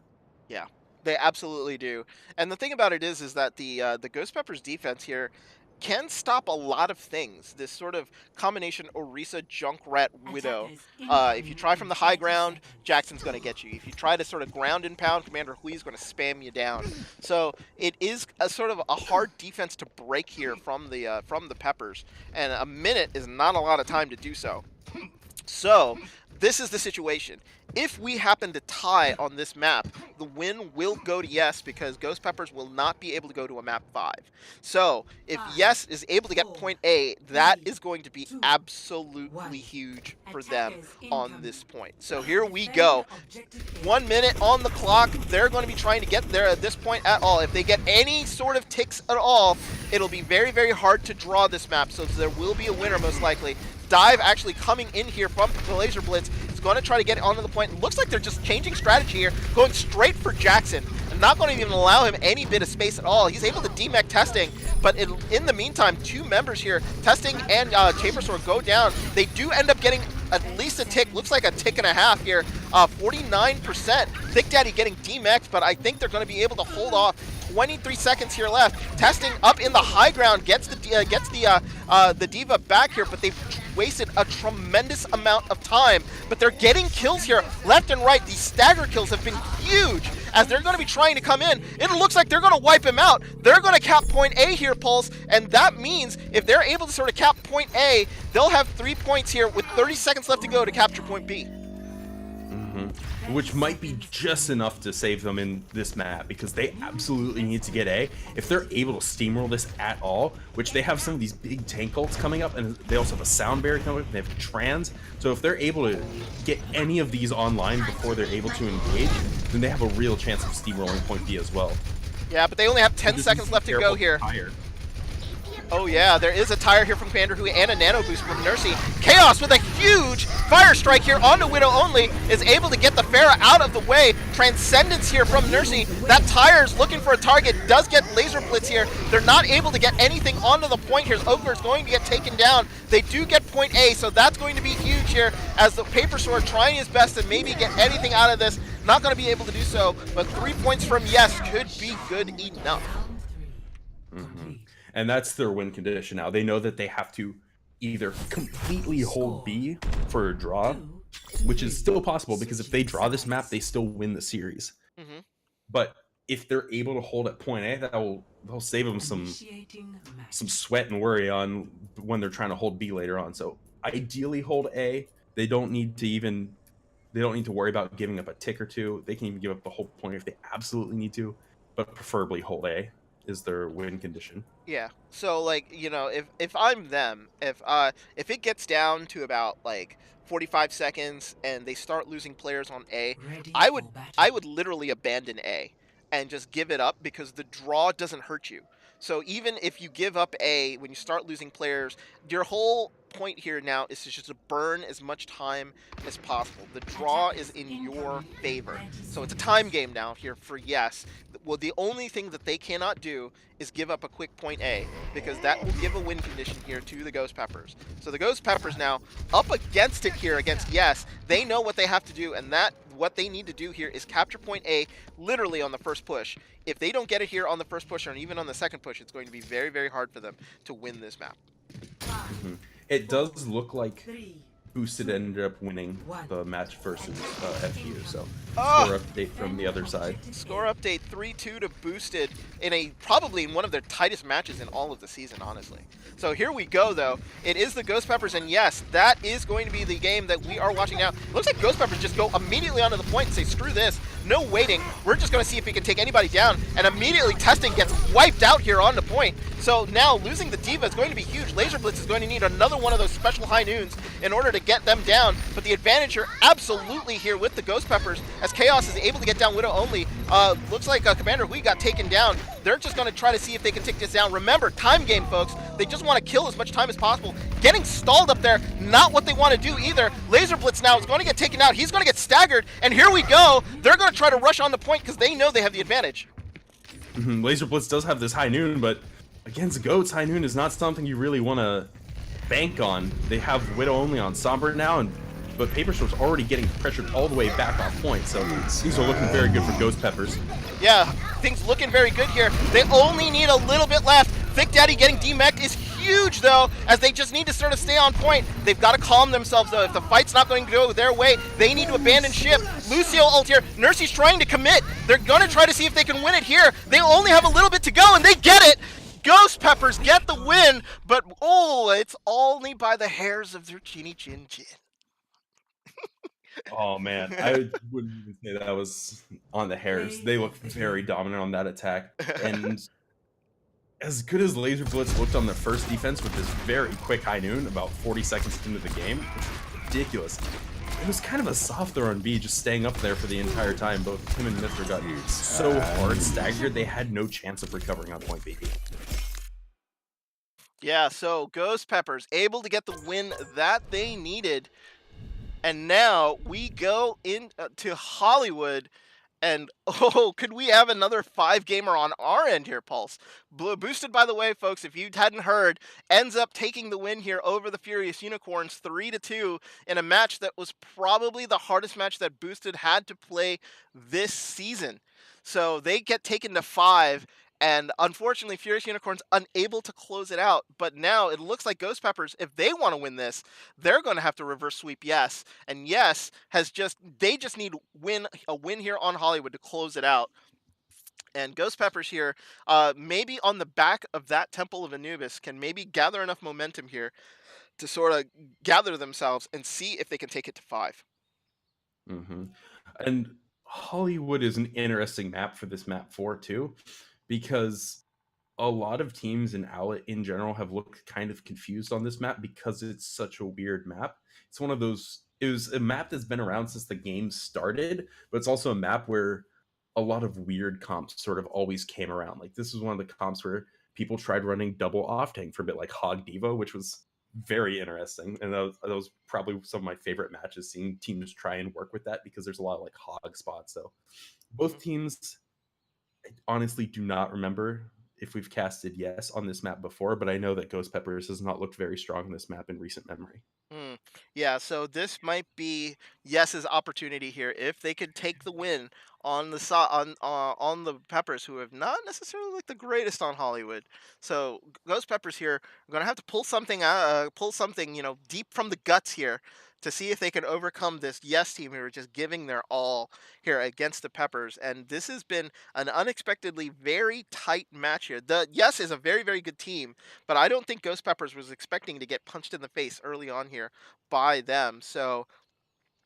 Yeah, they absolutely do. And the thing about it is that the Ghost Peppers defense here can stop a lot of things. This sort of combination Orisa, Junkrat, Widow. If you try from the high ground, Jackson's going to get you. If you try to sort of ground and pound, Commander Hui is going to spam you down. So it is a sort of a hard defense to break here from the Peppers, and a minute is not a lot of time to do so. So this is the situation. If we happen to tie on this map, the win will go to Yes because Ghost Peppers will not be able to go to a map 5. So if Yes is able to get point A, that is going to be absolutely huge for them on this point. So here we go. 1 minute on the clock. They're going to be trying to get there at this point at all. If they get any sort of ticks at all, it'll be very, very hard to draw this map. So there will be a winner most likely. Dive actually coming in here from the Laser Blitz. Is going to try to get onto the point. It looks like they're just changing strategy here, going straight for Jackson, and not going to even allow him any bit of space at all. He's able to demech testing, but in the meantime, 2 members here, testing and Chamber Sword, go down. They do end up getting at least a tick. Looks like a tick and a half here. 49%. Thick Daddy getting demexed, but I think they're going to be able to hold off. 23 seconds here left. Testing up in the high ground gets the Diva back here, but they've wasted a tremendous amount of time. But they're getting kills here left and right. These stagger kills have been huge as they're going to be trying to come in. It looks like they're going to wipe him out. They're going to cap point A here, Pulse, and that means if they're able to sort of cap point A, they'll have 3 points here with 30 seconds left to go to capture point B. Which might be just enough to save them in this map because they absolutely need to get A. If they're able to steamroll this at all, which they have some of these big tank ults coming up, and they also have a sound barrier coming up, they have trans. So if they're able to get any of these online before they're able to engage, then they have a real chance of steamrolling point B as well. Yeah, but they only have 10 seconds left to go here. Oh yeah, there is a tire here from Commander Hui and a nano boost from Nursey. Chaos with a huge fire strike here onto Widow only is able to get the Pharah out of the way. Transcendence here from Nursey. That tire's looking for a target, does get laser blitz here. They're not able to get anything onto the point here. Ogre's going to get taken down. They do get point A, so that's going to be huge here as the Paper Sword trying his best to maybe get anything out of this. Not going to be able to do so, but 3 points from Yes could be good enough. And that's their win condition now. They know that they have to either completely hold B for a draw, which is still possible because if they draw this map, they still win the series. But if they're able to hold at point A, they'll save them some sweat and worry on when they're trying to hold B later on. So ideally hold A. They don't need to worry about giving up a tick or two. They can even give up the whole point if they absolutely need to, but preferably hold A is their win condition. Yeah. So like, you know, if I'm them, if it gets down to about like 45 seconds and they start losing players on A, I would literally abandon A and just give it up because the draw doesn't hurt you. So even if you give up A when you start losing players, your whole point here now is to just burn as much time as possible. The draw is in your favor. So it's a time game now here for Yes. Well, the only thing that they cannot do is give up a quick point A because that will give a win condition here to the Ghost Peppers. So the Ghost Peppers now up against it here against Yes. They know what they have to do, and that what they need to do here is capture point A literally on the first push. If they don't get it here on the first push or even on the second push, it's going to be very, very hard for them to win this map. It does look like Boosted ended up winning the match versus FU, so score update from the other side. Score update 3-2 to Boosted in probably one of their tightest matches in all of the season, honestly. So here we go, though. It is the Ghost Peppers, and yes, that is going to be the game that we are watching now. It looks like Ghost Peppers just go immediately onto the point and say, screw this, no waiting. We're just going to see if we can take anybody down, and immediately Testing gets wiped out here on the point. So So now losing the Diva is going to be huge. Laser Blitz is going to need another one of those special high noons in order to get them down. But the advantage here, absolutely here with the Ghost Peppers, as Chaos is able to get down Widow only. Looks like Commander Hui got taken down. They're just going to try to see if they can take this down. Remember, time game, folks. They just want to kill as much time as possible. Getting stalled up there, not what they want to do either. Laser Blitz now is going to get taken out. He's going to get staggered, and here we go. They're going to try to rush on the point because they know they have the advantage. Laser Blitz does have this high noon, but against Goats, high noon is not something you really want to bank on. They have Widow only on Sombra now, but Paper Storm's already getting pressured all the way back off point, so things are looking very good for Ghost Peppers. Yeah, things looking very good here. They only need a little bit left. Thick Daddy getting demeched is huge, though, as they just need to sort of stay on point. They've got to calm themselves, though. If the fight's not going to go their way, they need to abandon ship. Lucio ult here. Nursey's trying to commit. They're going to try to see if they can win it here. They only have a little bit to go, and they get it. Ghost Peppers get the win, but oh, it's only by the hairs of their chinny chin chin. Oh man, I wouldn't even say that was on the hairs. They look very dominant on that attack, and as good as Laser Blitz looked on the first defense with this very quick high noon, about 40 seconds into the game, it's ridiculous. It was kind of a soft throw on B, just staying up there for the entire time. Both him and Mithra got so hard staggered, they had no chance of recovering on point B. Yeah, so Ghost Peppers able to get the win that they needed. And now we go into Hollywood, and oh, could we have another 5-gamer on our end here, Pulse? Boosted, by the way, folks, if you hadn't heard, ends up taking the win here over the Furious Unicorns 3-2 in a match that was probably the hardest match that Boosted had to play this season. So they get taken to 5. And unfortunately, Furious Unicorns unable to close it out. But now it looks like Ghost Peppers, if they want to win this, they're going to have to reverse sweep Yes. And Yes they just need a win here on Hollywood to close it out. And Ghost Peppers here, maybe on the back of that Temple of Anubis, can maybe gather enough momentum here to sort of gather themselves and see if they can take it to 5. And Hollywood is an interesting map for this map 4 too, because a lot of teams in Owlet in general have looked kind of confused on this map because it's such a weird map. It's one of those, it was a map that's been around since the game started, but it's also a map where a lot of weird comps sort of always came around. Like this is one of the comps where people tried running double off-tank for a bit, like Hog Diva, which was very interesting. And that was probably some of my favorite matches, seeing teams try and work with that, because there's a lot of like hog spots. So both teams, I honestly do not remember if we've casted Yes on this map before, but I know that Ghost Peppers has not looked very strong in this map in recent memory. Yeah, so this might be Yes's opportunity here if they could take the win on the on the Peppers, who have not necessarily looked the greatest on Hollywood. So Ghost Peppers here are going to have to pull something out, deep from the guts here to see if they can overcome this Yes team who are just giving their all here against the Peppers. And this has been an unexpectedly very tight match here. The Yes is a very, very good team, but I don't think Ghost Peppers was expecting to get punched in the face early on here by them. So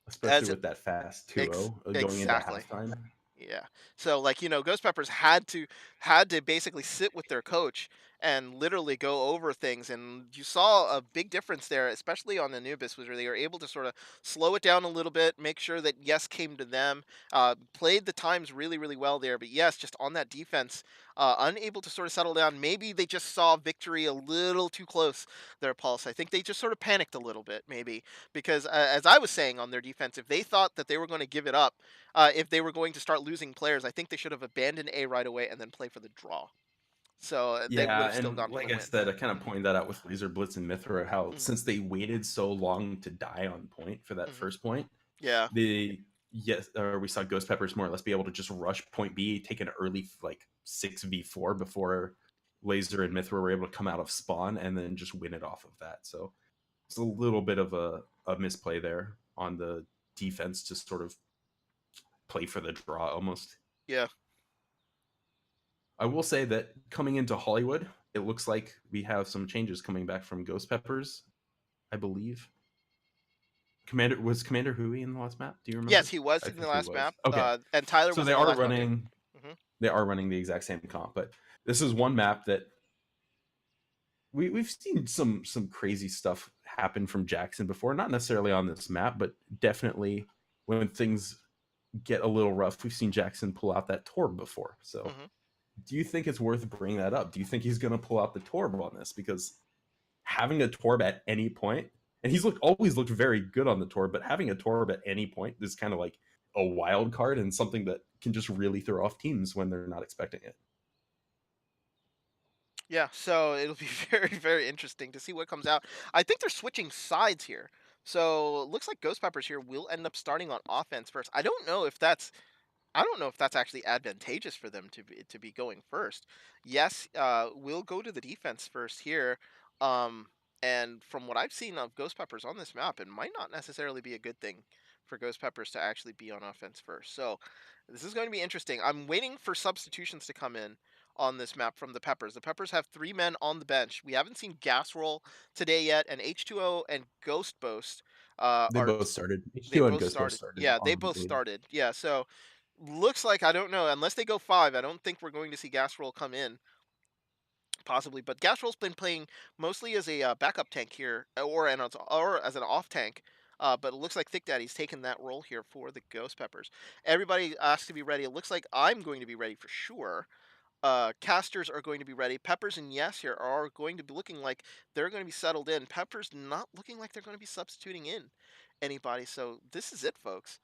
Especially with that fast 2-0 going exactly. into halftime. Yeah. So Ghost Peppers had to basically sit with their coach and literally go over things, and you saw a big difference there, especially on Anubis, where they were able to sort of slow it down a little bit, make sure that Yes came to them, played the times really, really well there. But Yes, just on that defense, unable to sort of settle down. Maybe they just saw victory a little too close there, Pulse. I think they just sort of panicked a little bit, maybe, because as I was saying on their defense, if they thought that they were going to give it up, if they were going to start losing players, I think they should have abandoned A right away and then play for the draw. So they would have still gone for the like I win. said, I kind of pointed that out with Laser Blitz and Mithra, how since they waited so long to die on point for that first point, yeah, we saw Ghost Peppers more or less be able to just rush point B, take an early like 6v4 before Laser and Mithra were able to come out of spawn, and then just win it off of that. So it's a little bit of a misplay there on the defense to sort of play for the draw almost. Yeah. I will say that coming into Hollywood, it looks like we have some changes coming back from Ghost Peppers, I believe. Was Commander Hui in the last map? Do you remember? Yes, he was in the last map. Okay. And Tyler. So was they in the are last running. Map. They are running the exact same comp, but this is one map that we've seen some crazy stuff happen from Jackson before, not necessarily on this map, but definitely when things get a little rough, we've seen Jackson pull out that Torb before. So, Hmm. do you think it's worth bringing that up? Do you think he's going to pull out the Torb on this? Because having a Torb at any point, and he's always looked very good on the Torb, but having a Torb at any point is kind of like a wild card and something that can just really throw off teams when they're not expecting it. Yeah, so it'll be very, very interesting to see what comes out. I think they're switching sides here. So looks like Ghost Peppers here will end up starting on offense first. I don't know if that's actually advantageous for them to be going first. Yes, we'll go to the defense first here. Um, and from what I've seen of Ghost Peppers on this map, it might not necessarily be a good thing for Ghost Peppers to actually be on offense first. So this is going to be interesting. I'm waiting for substitutions to come in on this map from the Peppers. The Peppers have 3 men on the bench. We haven't seen Gas Roll today yet, and H2O and Ghost Boast They are both started. they H2O and both Ghost both started. started Yeah, they on both lead. started. Yeah, so looks like I don't know unless they go 5. I don't think we're going to see Gasroll come in possibly, but Gasroll's been playing mostly as a backup tank here, or as an off tank. But it looks like Thick Daddy's taken that role here for the Ghost Peppers. Everybody asked to be ready. It looks like I'm going to be ready for sure. Casters are going to be ready. Peppers and Yes here are going to be looking like they're going to be settled in. Peppers not looking like they're going to be substituting in anybody. So this is it, folks.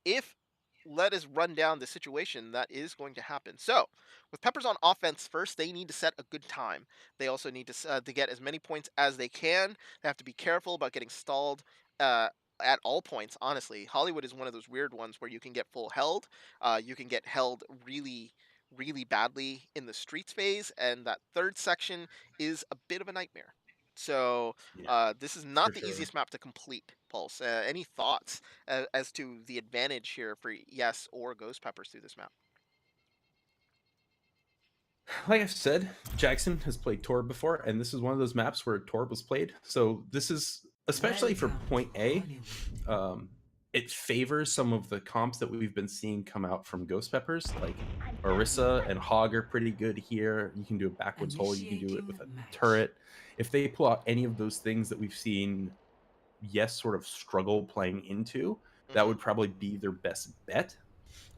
If let us run down the situation that is going to happen. So with Peppers on offense first, they need to set a good time. They also need to get as many points as they can. They have to be careful about getting stalled. Uh, at all points, honestly, Hollywood is one of those weird ones where you can get full held, you can get held really badly in the streets phase, and that third section is a bit of a nightmare. So Yeah, this is for not the sure. easiest map to complete. Pulse, any thoughts as to the advantage here for Yes or Ghost Peppers through this map? Like I said, Jackson has played Torb before, and this is one of those maps where Torb was played. So this is especially for point A. It favors some of the comps that we've been seeing come out from Ghost Peppers, like Orisa and Hog are pretty good here. You can do a backwards hole, you can do it with a turret. If they pull out any of those things that we've seen Yes sort of struggle playing into, that Hmm. would probably be their best bet.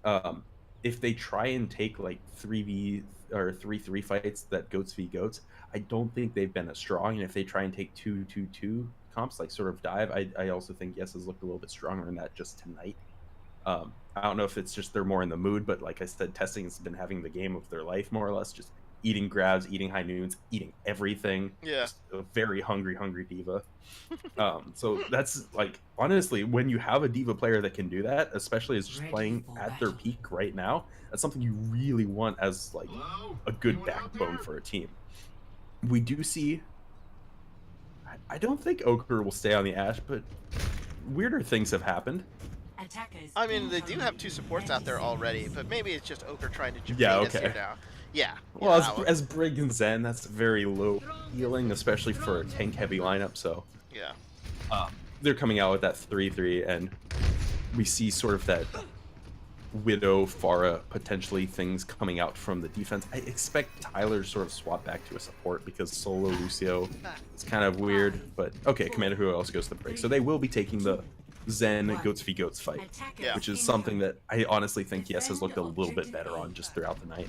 Um, if they try and take like 3v or 3-3 fights that goats v goats, I don't think they've been as strong. And if they try and take 2-2-2 comps like sort of dive, I also think Yes has looked a little bit stronger in that just tonight. I don't know if it's just they're more in the mood, but like I said, testing has been having the game of their life more or less, just eating grabs, eating high noons, eating everything. Yeah. Just a very hungry diva. So that's like honestly, when you have a diva player that can do that, especially as just playing at their peak right now, that's something you really want as like a good backbone for a team. We do see. I don't think Ochre will stay on the Ash, but weirder things have happened. I mean, they do have 2 supports out there already, but maybe it's just Ochre trying to Yeah, bait us here okay. now. Yeah. Well, Yeah. as Brig and Zen, that's very low healing, especially for a tank heavy lineup. So Yeah. they're coming out with that 3-3, and we see sort of that Widow, Pharah, potentially things coming out from the defense. I expect Tyler to sort of swap back to a support because solo Lucio is kind of weird. But okay, Commander who else goes to the break. So they will be taking the Zen Goats v Goats fight, Yeah. which is something that I honestly think Yes has looked a little bit better on just throughout the night.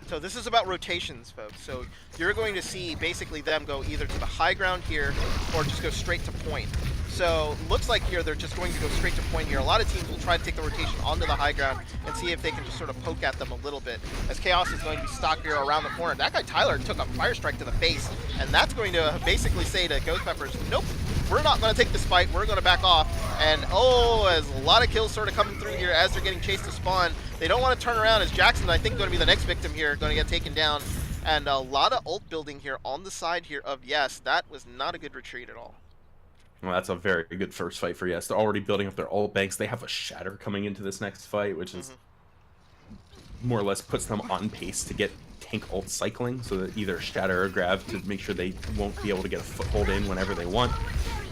So this is about rotations, folks. So you're going to see basically them go either to the high ground here or just go straight to point. So looks like here they're just going to go straight to point here. A lot of teams will try to take the rotation onto the high ground and see if they can just sort of poke at them a little bit. As Chaos is going to be stuck here around the corner. That guy Tyler took a fire strike to the face, and that's going to basically say to Ghost Peppers, nope, we're not going to take this fight. We're going to back off. And oh, as a lot of kills sort of coming through here as they're getting chased to spawn. They don't want to turn around as Jackson, I think, going to be the next victim here, going to get taken down. And a lot of ult building here on the side here of Yes. That was not a good retreat at all. Well, that's a very good first fight for Yes. They're already building up their ult banks. They have a Shatter coming into this next fight, which is more or less puts them on pace to get tank ult cycling, so that either Shatter or Grab to make sure they won't be able to get a foothold in whenever they want.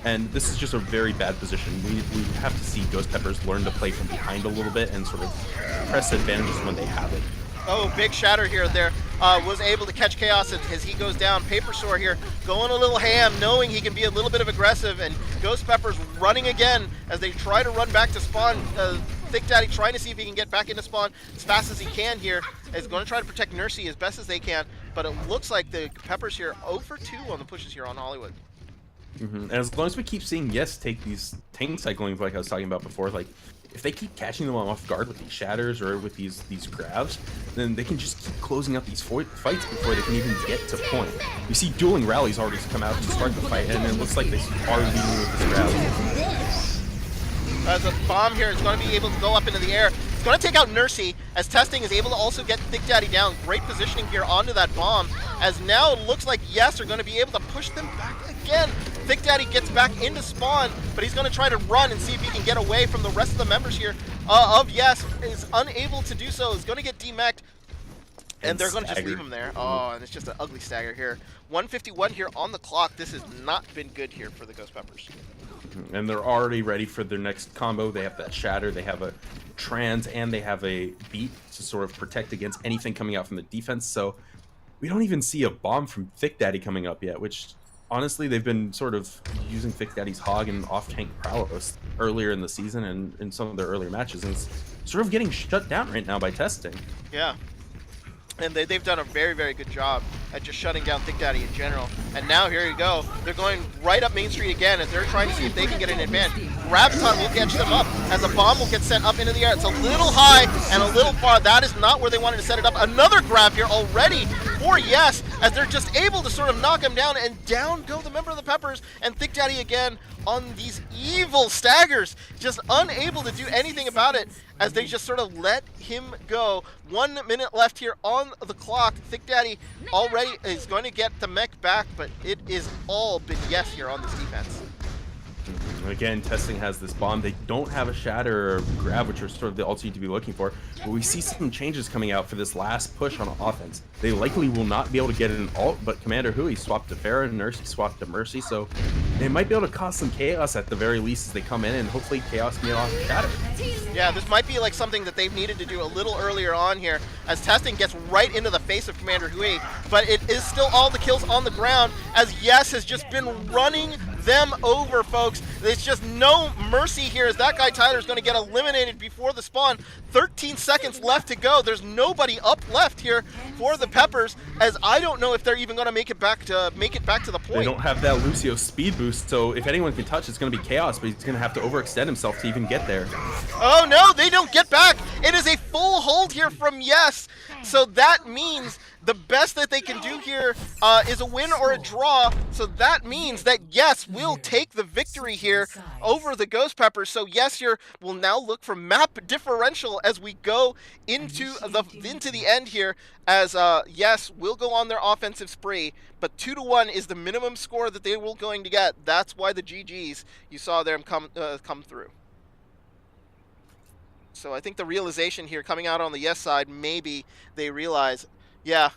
And this is just a very bad position. We have to see Ghost Peppers learn to play from behind a little bit and sort of press advantages when they have it. Oh, big shatter here there. Was able to catch Chaos as he goes down. Paper Sore here going a little ham, knowing he can be a little bit of aggressive, and Ghost Pepper's running again as they try to run back to spawn. Thick Daddy trying to see if he can get back into spawn as fast as he can here. Is going to try to protect Nursey as best as they can, but it looks like the Peppers here 0 for 2 on the pushes here on Hollywood. And as long as we keep seeing Yes take these tank cyclings like I was talking about before, like if they keep catching them off guard with these shatters or with these grabs, then they can just keep closing up these fights before they can even get to point. We see dueling rallies already come out to start the fight, and it looks like they are leading with this rally. As a bomb here is going to be able to go up into the air. It's going to take out Nursey as Testing is able to also get Thick Daddy down. Great positioning here onto that bomb, as now it looks like Yes are going to be able to push them back again. Thick Daddy gets back into spawn, but he's going to try to run and see if he can get away from the rest of the members here of Yes. Is unable to do so, is going to get demeched, and they're going to just leave him there. Oh, and it's just an ugly stagger here. 151 here on the clock. This has not been good here for the Ghost Peppers. And they're already ready for their next combo. They have that shatter, they have a trans, and they have a beat to sort of protect against anything coming out from the defense. So we don't even see a bomb from Thick Daddy coming up yet, which honestly they've been sort of using Thick Daddy's hog and off-tank prowess earlier in the season and in some of their earlier matches, and it's sort of getting shut down right now by Testing. Yeah. And they've done a very, very good job at just shutting down Thick Daddy in general. And now here you go. They're going right up Main Street again as they're trying to see if they can get an advantage. Graviton will catch them up as a bomb will get sent up into the air. It's a little high and a little far. That is not where they wanted to set it up. Another grab here already for Yes as they're just able to sort of knock him down, and down go the member of the Peppers and Thick Daddy again on these evil staggers. Just unable to do anything about it as they just sort of let him go. 1 minute left here on the clock. Thick Daddy already is going to get the mech back, but it is all been Yes here on this defense. Again, Testing has this bomb. They don't have a shatter or grab, which are sort of the ults you need to be looking for. But we see some changes coming out for this last push on offense. They likely will not be able to get an ult, but Commander Hui swapped to Pharah, and Nursey swapped to Mercy, so they might be able to cause some chaos at the very least as they come in, and hopefully chaos can get off the shatter. Yeah, this might be like something that they've needed to do a little earlier on here as Testing gets right into the face of Commander Hui, but it is still all the kills on the ground as Yes has just been running them over, folks. There's just no mercy here as that guy Tyler's going to get eliminated before the spawn. 13 seconds left to go. There's nobody up left here for the Peppers, as I don't know if they're even going to make it back to the point. They don't have that Lucio speed boost, so if anyone can touch, it's going to be Chaos, but he's going to have to overextend himself to even get there. Oh no, they don't get back. It is a full hold here from Yes. So that means the best that they can do here is a win or a draw. So that means that Yes will take the victory here over the Ghost Peppers. So Yes here will now look for map differential as we go into the end here, as Yes will go on their offensive spree, but 2-1 is the minimum score that they will going to get. That's why the GGs you saw them come through. So I think the realization here coming out on the Yes side, maybe they realize, yeah,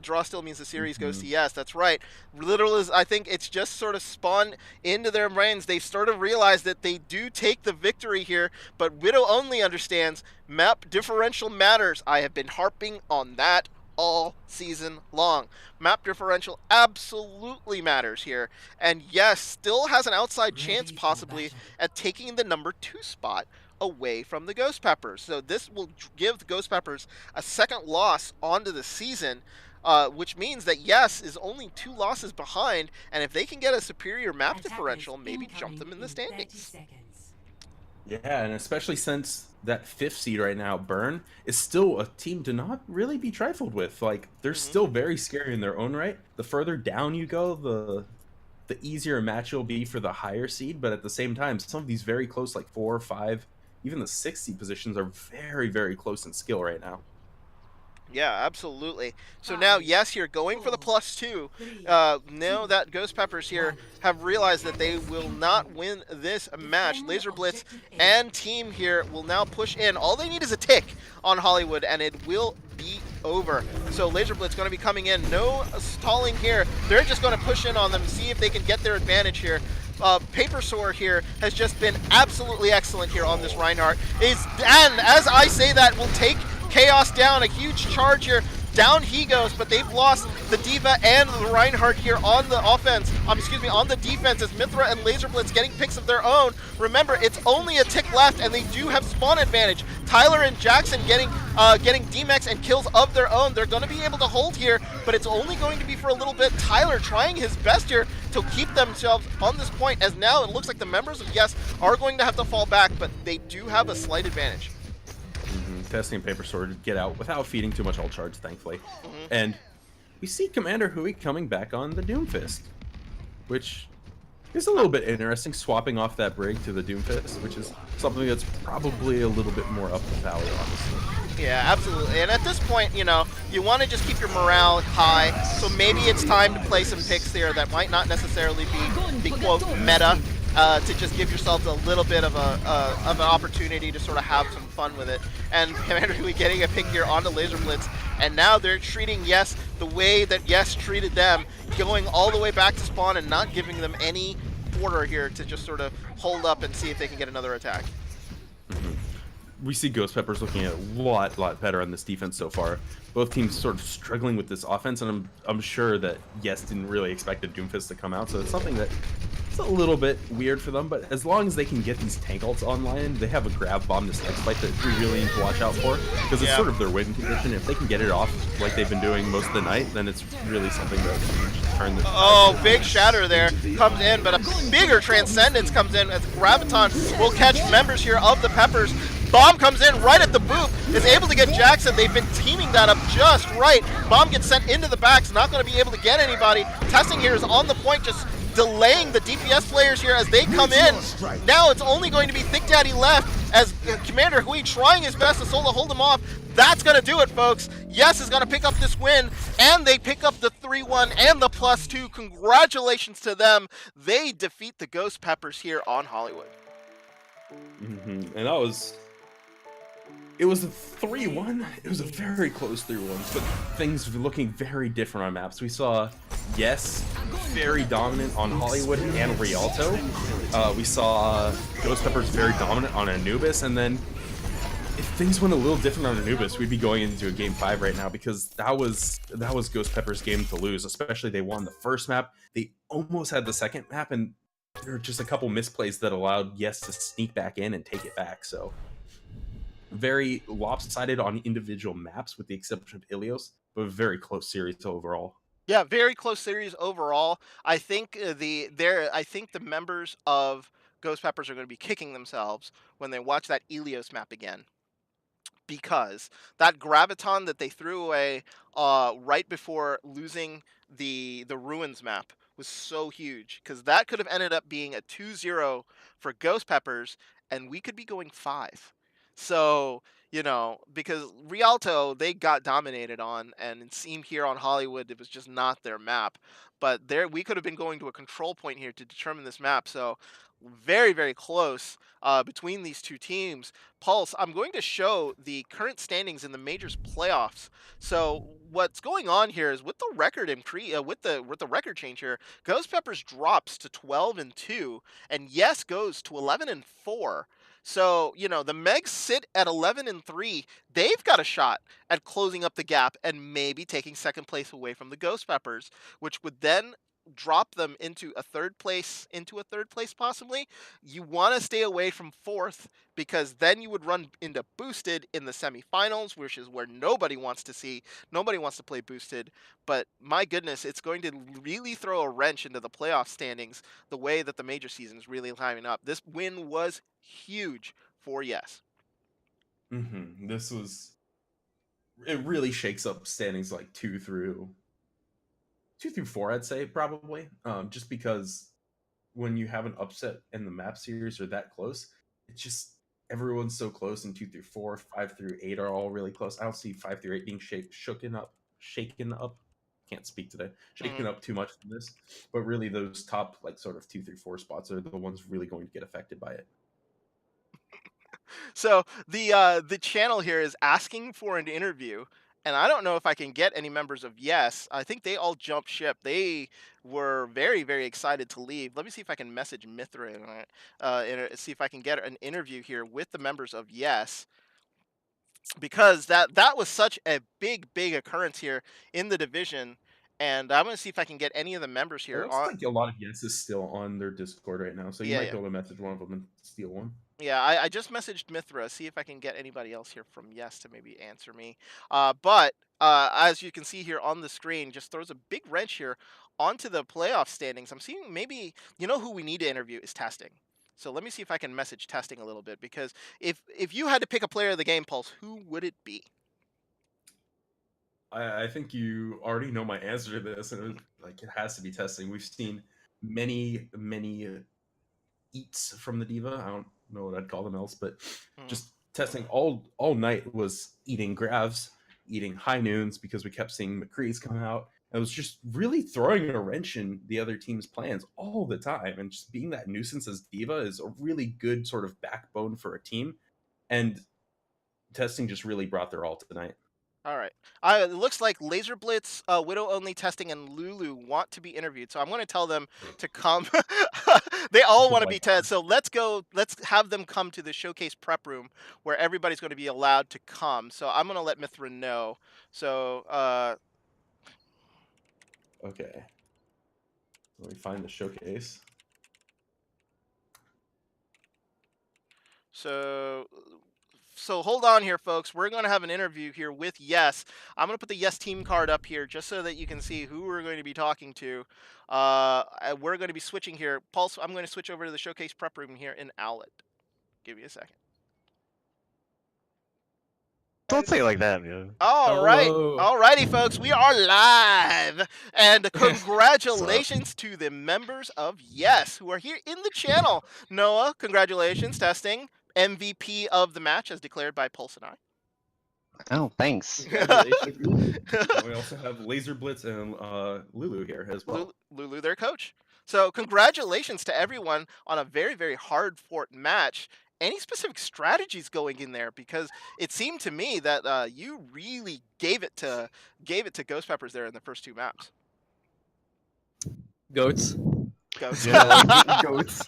draw still means the series goes to Yes. That's right. Literally, I think it's just sort of spawned into their brains. They sort of realize that they do take the victory here, but Widow only understands map differential matters. I have been harping on that all season long. Map differential absolutely matters here, and Yes still has an outside chance possibly at taking the number 2 spot away from the Ghost Peppers. So this will give the Ghost Peppers a second loss onto the season, which means that Yes is only 2 losses behind, and if they can get a superior map differential, maybe jump them in the standings. Yeah, and especially since that 5th seed right now, Burn, is still a team to not really be trifled with. Like, they're still very scary in their own right. The further down you go, the easier a match will be for the higher seed, but at the same time, some of these very close, like 4 or 5, even the 6th seed positions are very, very close in skill right now. Yeah, absolutely. So now, Yes here going for the +2. Now that Ghost Peppers here have realized that they will not win this match. Laser Blitz and team here will now push in. All they need is a tick on Hollywood, and it will be over. So Laser Blitz going to be coming in. No stalling here. They're just going to push in on them, see if they can get their advantage here. Paper Sore here has just been absolutely excellent here on this Reinhardt. And as I say that, will take Chaos down, a huge charge here. Down he goes, but they've lost the Diva and the Reinhardt here on the offense. On the defense as Mithra and Laser Blitz getting picks of their own. Remember, it's only a tick left, and they do have spawn advantage. Tyler and Jackson getting D-Max and kills of their own. They're going to be able to hold here, but it's only going to be for a little bit. Tyler trying his best here to keep themselves on this point, as now it looks like the members of Yes are going to have to fall back, but they do have a slight advantage. Testing Paper Sword to get out without feeding too much ult charge, thankfully. And we see Commander Hui coming back on the Doomfist, which is a little bit interesting, swapping off that Brig to the Doomfist, which is something that's probably a little bit more up the valley, honestly. Yeah, absolutely. And at this point, you know, you want to just keep your morale high, so maybe it's time to play some picks here that might not necessarily be the quote meta, to just give yourselves a little bit of an opportunity to sort of have some fun with it. And Commander Hui getting a pick here onto Laser Blitz, and now they're treating Yes the way that Yes treated them, going all the way back to spawn and not giving them any quarter here to just sort of hold up and see if they can get another attack. We see Ghost Peppers looking at a lot better on this defense so far. Both teams sort of struggling with this offense, and I'm sure that Yes didn't really expect the Doomfist to come out, so it's something that it's a little bit weird for them, but as long as they can get these tank ults online, they have a grab bomb this next fight that we really need to watch out for, because it's sort of their win condition. If they can get it off like they've been doing most of the night, then it's really something that can turn the... Oh, big shatter there comes in, but a bigger transcendence comes in as Graviton will catch members here of the Peppers. Bomb comes in right at the boop, is able to get Jackson. They've been teaming that up just right. Bomb gets sent into the backs, not going to be able to get anybody. Testing here is on the point, just delaying the DPS players here as they come in. Now it's only going to be Thick Daddy left as Commander Hui trying his best to solo hold him off. That's going to do it, folks. Yes is going to pick up this win, and they pick up the 3-1 and the +2. Congratulations to them. They defeat the Ghost Peppers here on Hollywood. And that was... It was a 3-1. It was a very close 3-1, but things were looking very different on maps. We saw Yes very dominant on Hollywood and Rialto. We saw Ghost Peppers very dominant on Anubis, and then if things went a little different on Anubis, we'd be going into a game 5 right now, because that was Ghost Peppers' game to lose. Especially they won the first map, they almost had the second map, and there were just a couple misplays that allowed Yes to sneak back in and take it back. So very lopsided on individual maps with the exception of Ilios, but a very close series overall. Yeah, very close series overall. I think the members of Ghost Peppers are going to be kicking themselves when they watch that Ilios map again, because that Graviton that they threw away right before losing the Ruins map was so huge, because that could have ended up being a 2-0 for Ghost Peppers, and we could be going 5. So, you know, because Rialto, they got dominated on, and it seemed here on Hollywood it was just not their map. But there, we could have been going to a control point here to determine this map. So, very, very close between these two teams. Pulse, I'm going to show the current standings in the Majors playoffs. So, what's going on here is with the record with the record change here, Ghost Peppers drops to 12-2, and Yes goes to 11-4. So, you know, the Megs sit at 11-3. They've got a shot at closing up the gap and maybe taking second place away from the Ghost Peppers, which would then drop them into a third place possibly. You want to stay away from fourth, because then you would run into boosted in the semifinals, which is where nobody wants to play boosted. But my goodness, it's going to really throw a wrench into the playoff standings the way that the major season is really climbing up. This win was huge for Yes. It really shakes up standings like 2 through 4, I'd say, probably. Just because when you have an upset in the map series or that close, it's just everyone's so close, and 2 through 4, 5 through 8 are all really close. I don't see 5 through 8 being shaken up. Can't speak today. Shaken up too much in this, but really those top like sort of 2 through 4 spots are the ones really going to get affected by it. So the channel here is asking for an interview, and I don't know if I can get any members of Yes. I think they all jumped ship. They were very, very excited to leave. Let me see if I can message Mithra and see if I can get an interview here with the members of Yes. because that was such a big occurrence here in the division. And I'm gonna see if I can get any of the members It here looks on. like a lot of yeses still on their Discord right now, so you Yeah, might yeah. be able to message one of them and steal one. Yeah, I just messaged Mithra, see if I can get anybody else here from Yes to maybe answer me. But as you can see here on the screen, just throws a big wrench here onto the playoff standings. I'm seeing maybe, who we need to interview is Testing. So let me see if I can message Testing a little bit, because if you had to pick a player of the game, Pulse, who would it be? I think you already know my answer to this, and it has to be Testing. We've seen many eats from the diva. I don't know what I'd call them else, but Hmm. just Testing all night was eating gravs, eating high noons because we kept seeing McCree's come out. It was just really throwing a wrench in the other team's plans all the time, and just being that nuisance as diva is a really good sort of backbone for a team. And Testing just really brought their all tonight. All right. It looks like Laser Blitz, Widow Only Testing, and Lulu want to be interviewed. So I'm going to tell them to come. They all Oh want to my be god. tested. So let's go. Let's have them come to the showcase prep room where everybody's going to be allowed to come. So I'm going to let Mithra know. So, Okay. Let me find the showcase. so, so hold on here, folks. We're going to have an interview here with Yes. I'm going to put the Yes team card up here just so that you can see who we're going to be talking to. We're going to be switching here. Pulse, I'm going to switch over to the showcase prep room here in Owlet. Give me a second. Don't say it like that, man. All right. Hello. Alrighty, folks, we are live. And So, congratulations to the members of Yes who are here in the channel. Noah, congratulations, Testing. MVP of the match as declared by Pulse and I. oh, thanks. Congratulations. And we also have Laser Blitz and Lulu here as well. Lulu, their coach. So congratulations to everyone on a very hard fought match. Any specific strategies going in there? Because it seemed to me that you really gave it to Ghost Peppers there in the first two maps. Goats. Ghost. Yeah, Goats.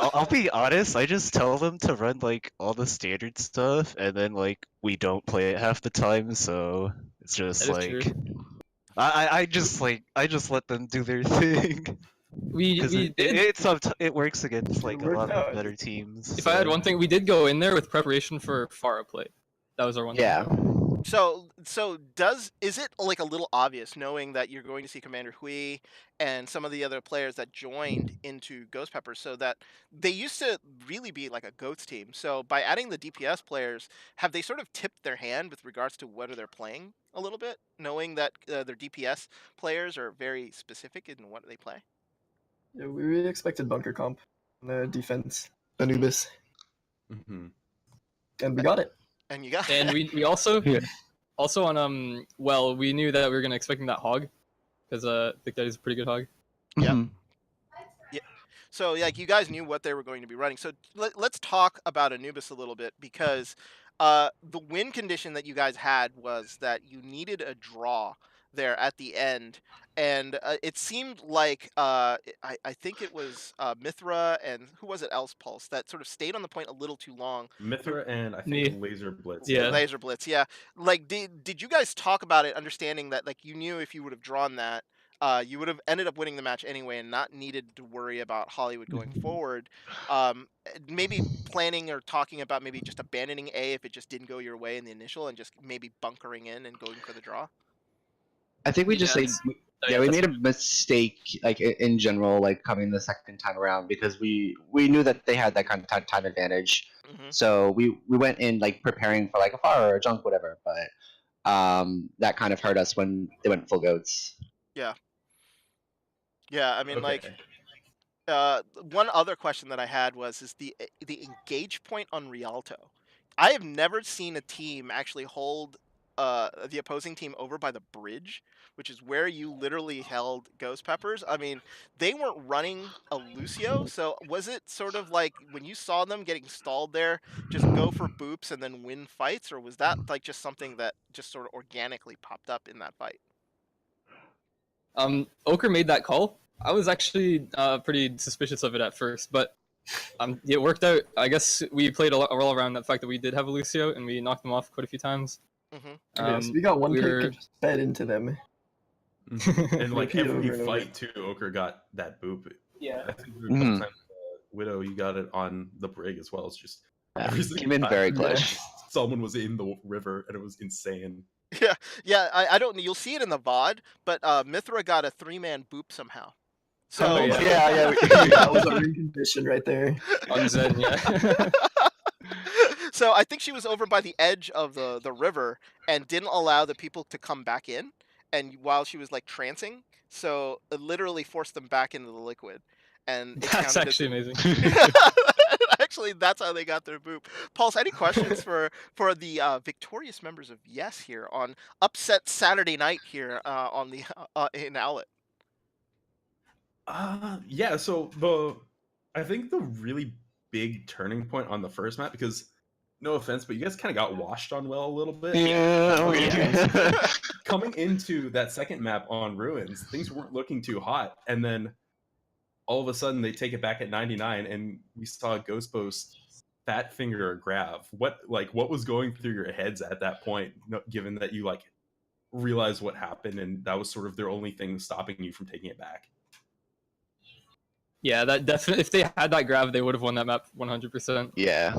I'll be honest. I just tell them to run like all the standard stuff, and then like we don't play it half the time. So it's just That is like true. I just let them do their thing. We Because did. it works against like a worked lot of out. better teams. If I had so- one thing, we did go in there with preparation for Pharah play. That was our one. Yeah. Thing. So is it like a little obvious knowing that you're going to see Commander Hui and some of the other players that joined into Ghost Peppers, so that they used to really be like a goats team. So by adding the DPS players, have they sort of tipped their hand with regards to whether they're playing a little bit, knowing that their DPS players are very specific in what they play? Yeah, we really expected bunker comp on the defense, Anubis, Mm-hmm. and we got it. And you got And we also Yeah. also on well, we knew that we were gonna expecting that hog because I think that is a pretty good hog. Yeah. Mhm. So, like, you guys knew what they were going to be running. So let's talk about Anubis a little bit, because the win condition that you guys had was that you needed a draw there at the end, and it seemed like I think it was Mithra and who was it else, Pulse, that sort of stayed on the point a little too long. Mithra and I think Me. Laser Blitz. Yeah. Laser Blitz, yeah. Like, did you guys talk about it, understanding that like you knew if you would have drawn that, you would have ended up winning the match anyway and not needed to worry about Hollywood going forward. Maybe planning or talking about maybe just abandoning A if it just didn't go your way in the initial, and just maybe bunkering in and going for the draw. I think we just like Yes. yeah, we That's- made a mistake like in general, like coming the second time around because we knew that they had that kind of time advantage. Hmm. So we went in like preparing for like a far or a junk, whatever. But that kind of hurt us when they went full goats. Yeah, I mean, like, one other question that I had is the engage point on Rialto. I have never seen a team actually hold the opposing team over by the bridge, which is where you literally held Ghost Peppers. I mean, they weren't running a Lucio, so was it sort of like when you saw them getting stalled there, just go for boops and then win fights, or was that like just something that just sort of organically popped up in that fight? Ochre made that call. I was actually pretty suspicious of it at first, but It worked out. I guess we played a roll around that fact that we did have a Lucio, and we knocked them off quite a few times. Hmm. Yes, we got one we pick were- and just fed into them. And like Repeat every over and over. fight too, Ochre got that boop. Yeah. I think there were a couple times Widow, you got it on the brig as well. It's just Yeah, every single came in time very clutch. someone was in the river and it was insane. Yeah. I don't. You'll see it in the VOD, but Mithra got a 3-man boop somehow. So Oh, yeah. Yeah, That was our win condition right there. On Zen, yeah. So I think she was over by the edge of the river and didn't allow the people to come back in, and while she was like trancing, so it literally forced them back into the liquid, and it That's counted actually amazing. Actually, that's how they got their boop. Pulse, any questions for the victorious members of Yes here on upset Saturday night here on the in Owlet? Yeah, so I think the really big turning point on the first map, because no offense, but you guys kind of got washed on well a little bit. Yeah. Coming into that second map on Ruins, things weren't looking too hot, and then all of a sudden they take it back at 99, and we saw Ghost Post fat finger a grab. What was going through your heads at that point, given that you realized what happened, and that was sort of their only thing stopping you from taking it back? Yeah, that definitely. If they had that grab, they would have won that map 100%. Yeah.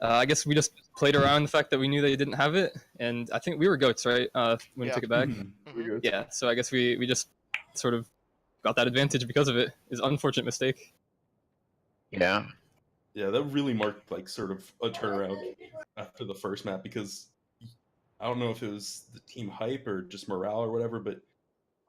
I guess we just played around the fact that we knew they didn't have it, and I think we were goats, right? When we Yeah. took it back. Mhm. Yeah, so I guess we just sort of got that advantage because of it. Is unfortunate mistake. Yeah. Yeah, that really marked sort of a turnaround after the first map, because I don't know if it was the team hype or just morale or whatever, but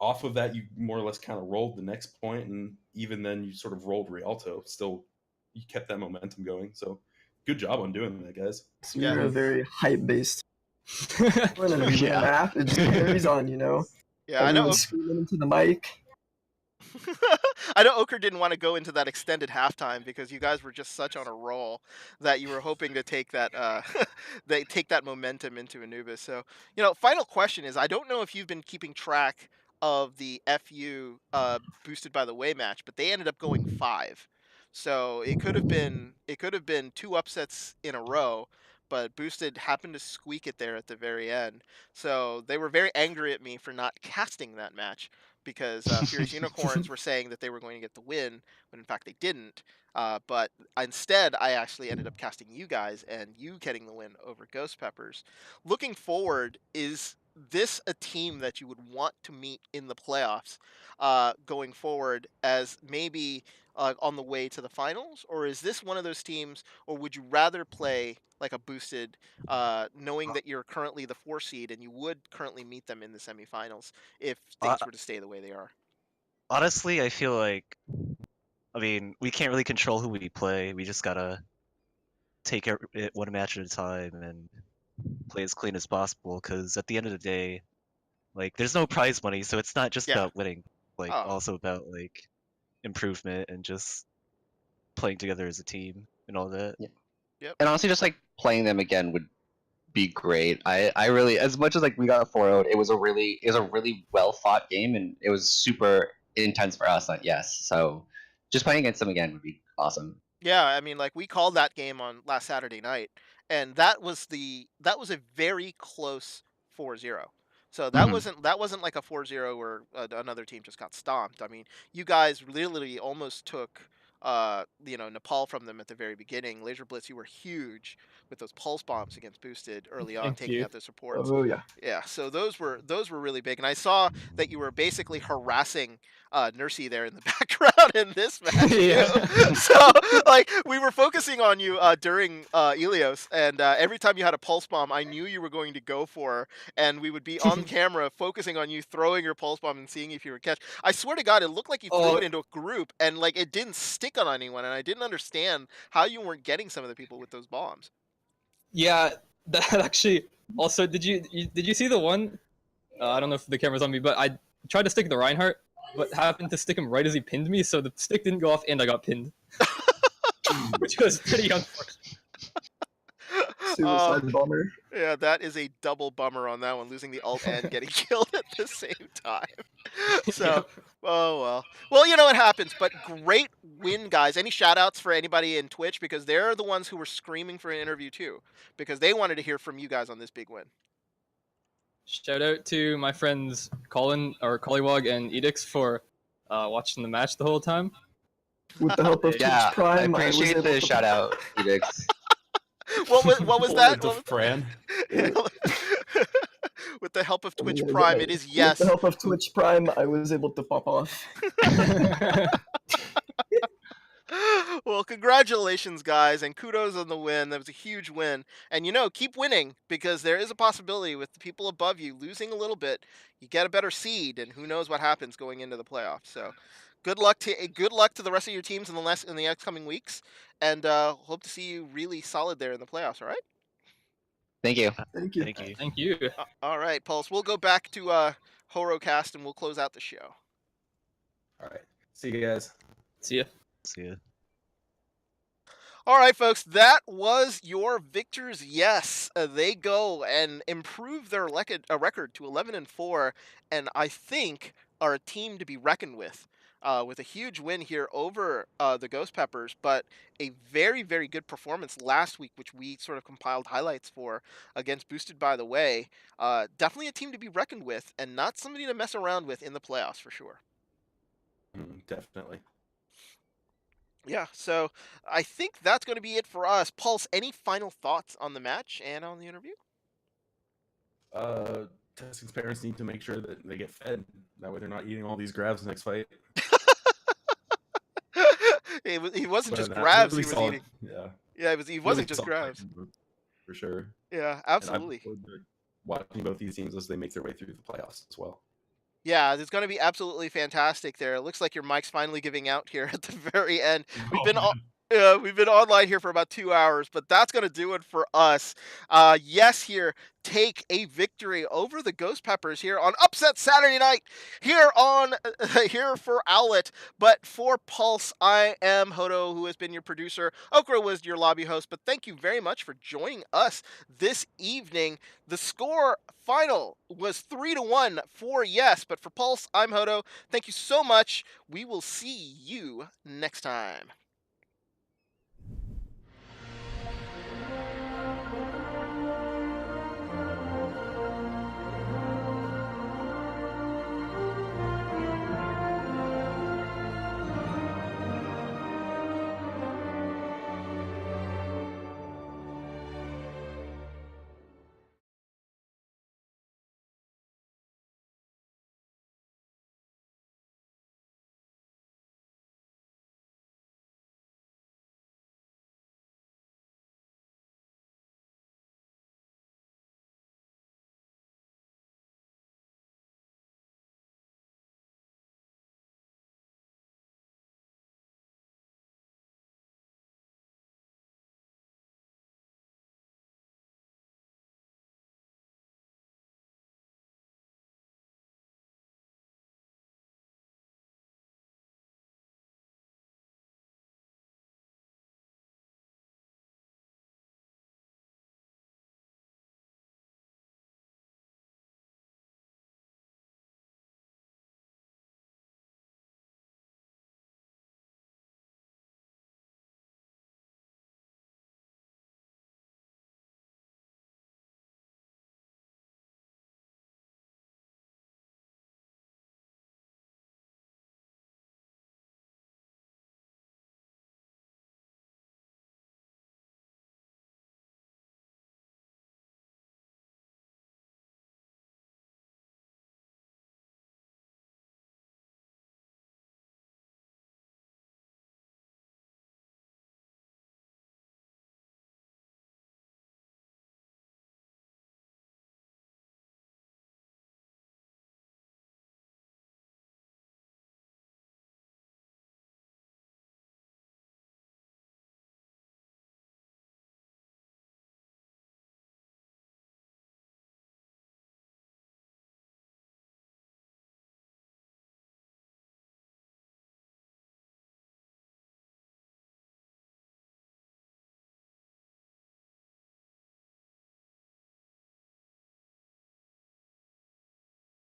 off of that you more or less kind of rolled the next point, and even then you sort of rolled Rialto. Still, you kept that momentum going. So good job on doing that, guys. So we were very hype based. When we Yeah. map, it just carries on, you know. Yeah, I know. Everyone's screaming into the mic. I know Ochre didn't want to go into that extended halftime because you guys were just such on a roll that you were hoping to take that they take that momentum into Anubis. So, final question is, I don't know if you've been keeping track of the FU boosted by the way match, but they ended up going 5. So it could have been 2 upsets in a row, but boosted happened to squeak it there at the very end. So they were very angry at me for not casting that match, because Furious Unicorns were saying that they were going to get the win, when in fact they didn't. But instead, I actually ended up casting you guys, and you getting the win over Ghost Peppers. Looking forward, is this a team that you would want to meet in the playoffs going forward, as maybe on the way to the finals? Or is this one of those teams, or would you rather play like a boosted, knowing that you're currently the 4 seed and you would currently meet them in the semifinals if things were to stay the way they are? Honestly, I feel like, we can't really control who we play. We just gotta take it one match at a time and play as clean as possible. Because at the end of the day, there's no prize money, so it's not just Yeah. about winning. Oh. Also about improvement and just playing together as a team and all that. And honestly, just playing them again would be great. I really, as much as we got 4-0, it was a really well fought game, and it was super intense for us. Yes, so just playing against them again would be awesome. Yeah, I mean, we called that game on last Saturday night, and that was a very close 4-0. So that wasn't like a 4-0 where another team just got stomped. I mean, you guys literally almost took Nepal from them at the very beginning. Laser Blitz, you were huge with those pulse bombs against boosted early on, Thank taking you. out the supports. Oh yeah. Yeah, so those were really big, and I saw that you were basically harassing Nursey there in the background in this match. Too. Yeah. So we were focusing on you during Ilios, and every time you had a pulse bomb, I knew you were going to go for her, and we would be on camera focusing on you throwing your pulse bomb and seeing if you would catch. I swear to God, it looked like you threw it into a group, and it didn't stick on anyone, and I didn't understand how you weren't getting some of the people with those bombs. Yeah, that actually. Also, did you see the one? I don't know if the camera's on me, but I tried to stick the Reinhardt, but happened to stick him right as he pinned me, so the stick didn't go off, and I got pinned, which was pretty unfortunate. Suicide bomber. Yeah, that is a double bummer on that one, losing the ult and getting killed at the same time. So, Yep. oh well. Well, it happens. But great win, guys. Any shout outs for anybody in Twitch? Because they're the ones who were screaming for an interview too. Because they wanted to hear from you guys on this big win. Shout out to my friends Colin or Collywog and Edix for watching the match the whole time. With the help of Yeah, Twitch Prime, I was appreciate able the to shout out, Edix. What was that? To What was- Fran. With the help of Twitch Yeah, Prime, yeah. it is With yes. the help of Twitch Prime, I was able to pop off. Well, congratulations, guys, and kudos on the win. That was a huge win. And keep winning because there is a possibility with the people above you losing a little bit, you get a better seed, and who knows what happens going into the playoffs. So, good luck to the rest of your teams in the upcoming weeks, and hope to see you really solid there in the playoffs. All right. Thank you. Thank you. Thank you. Thank you. All right, Pulse. We'll go back to Horocast and we'll close out the show. All right. See you guys. See ya. See ya. All right, folks, that was your victors. Yes, they go and improve their record to 11-4, and I think are a team to be reckoned with a huge win here over the Ghost Peppers, but a very, very good performance last week, which we sort of compiled highlights for against Boosted by the Way. Definitely a team to be reckoned with, and not somebody to mess around with in the playoffs for sure. Definitely. Yeah, so I think that's going to be it for us. Pulse, any final thoughts on the match and on the interview? Testing's parents need to make sure that they get fed. That way they're not eating all these grabs next fight. He wasn't just But, grabs really he was solid. eating. Yeah. Yeah, he wasn't Really just solid grabs. fight, for sure. Yeah, And I'm absolutely. looking forward to watching both these teams as they make their way through the playoffs as well. Yeah, it's going to be absolutely fantastic there. It looks like your mic's finally giving out here at the very end. We've been we've been online here for about 2 hours, but that's going to do it for us. Yes, here take a victory over the Ghost Peppers here on Upset Saturday Night here on here for Owlet. But for Pulse, I am Hodo, who has been your producer. Okra was your lobby host, but thank you very much for joining us this evening. The score final was 3-1 for yes, but for Pulse, I'm Hodo. Thank you so much. We will see you next time.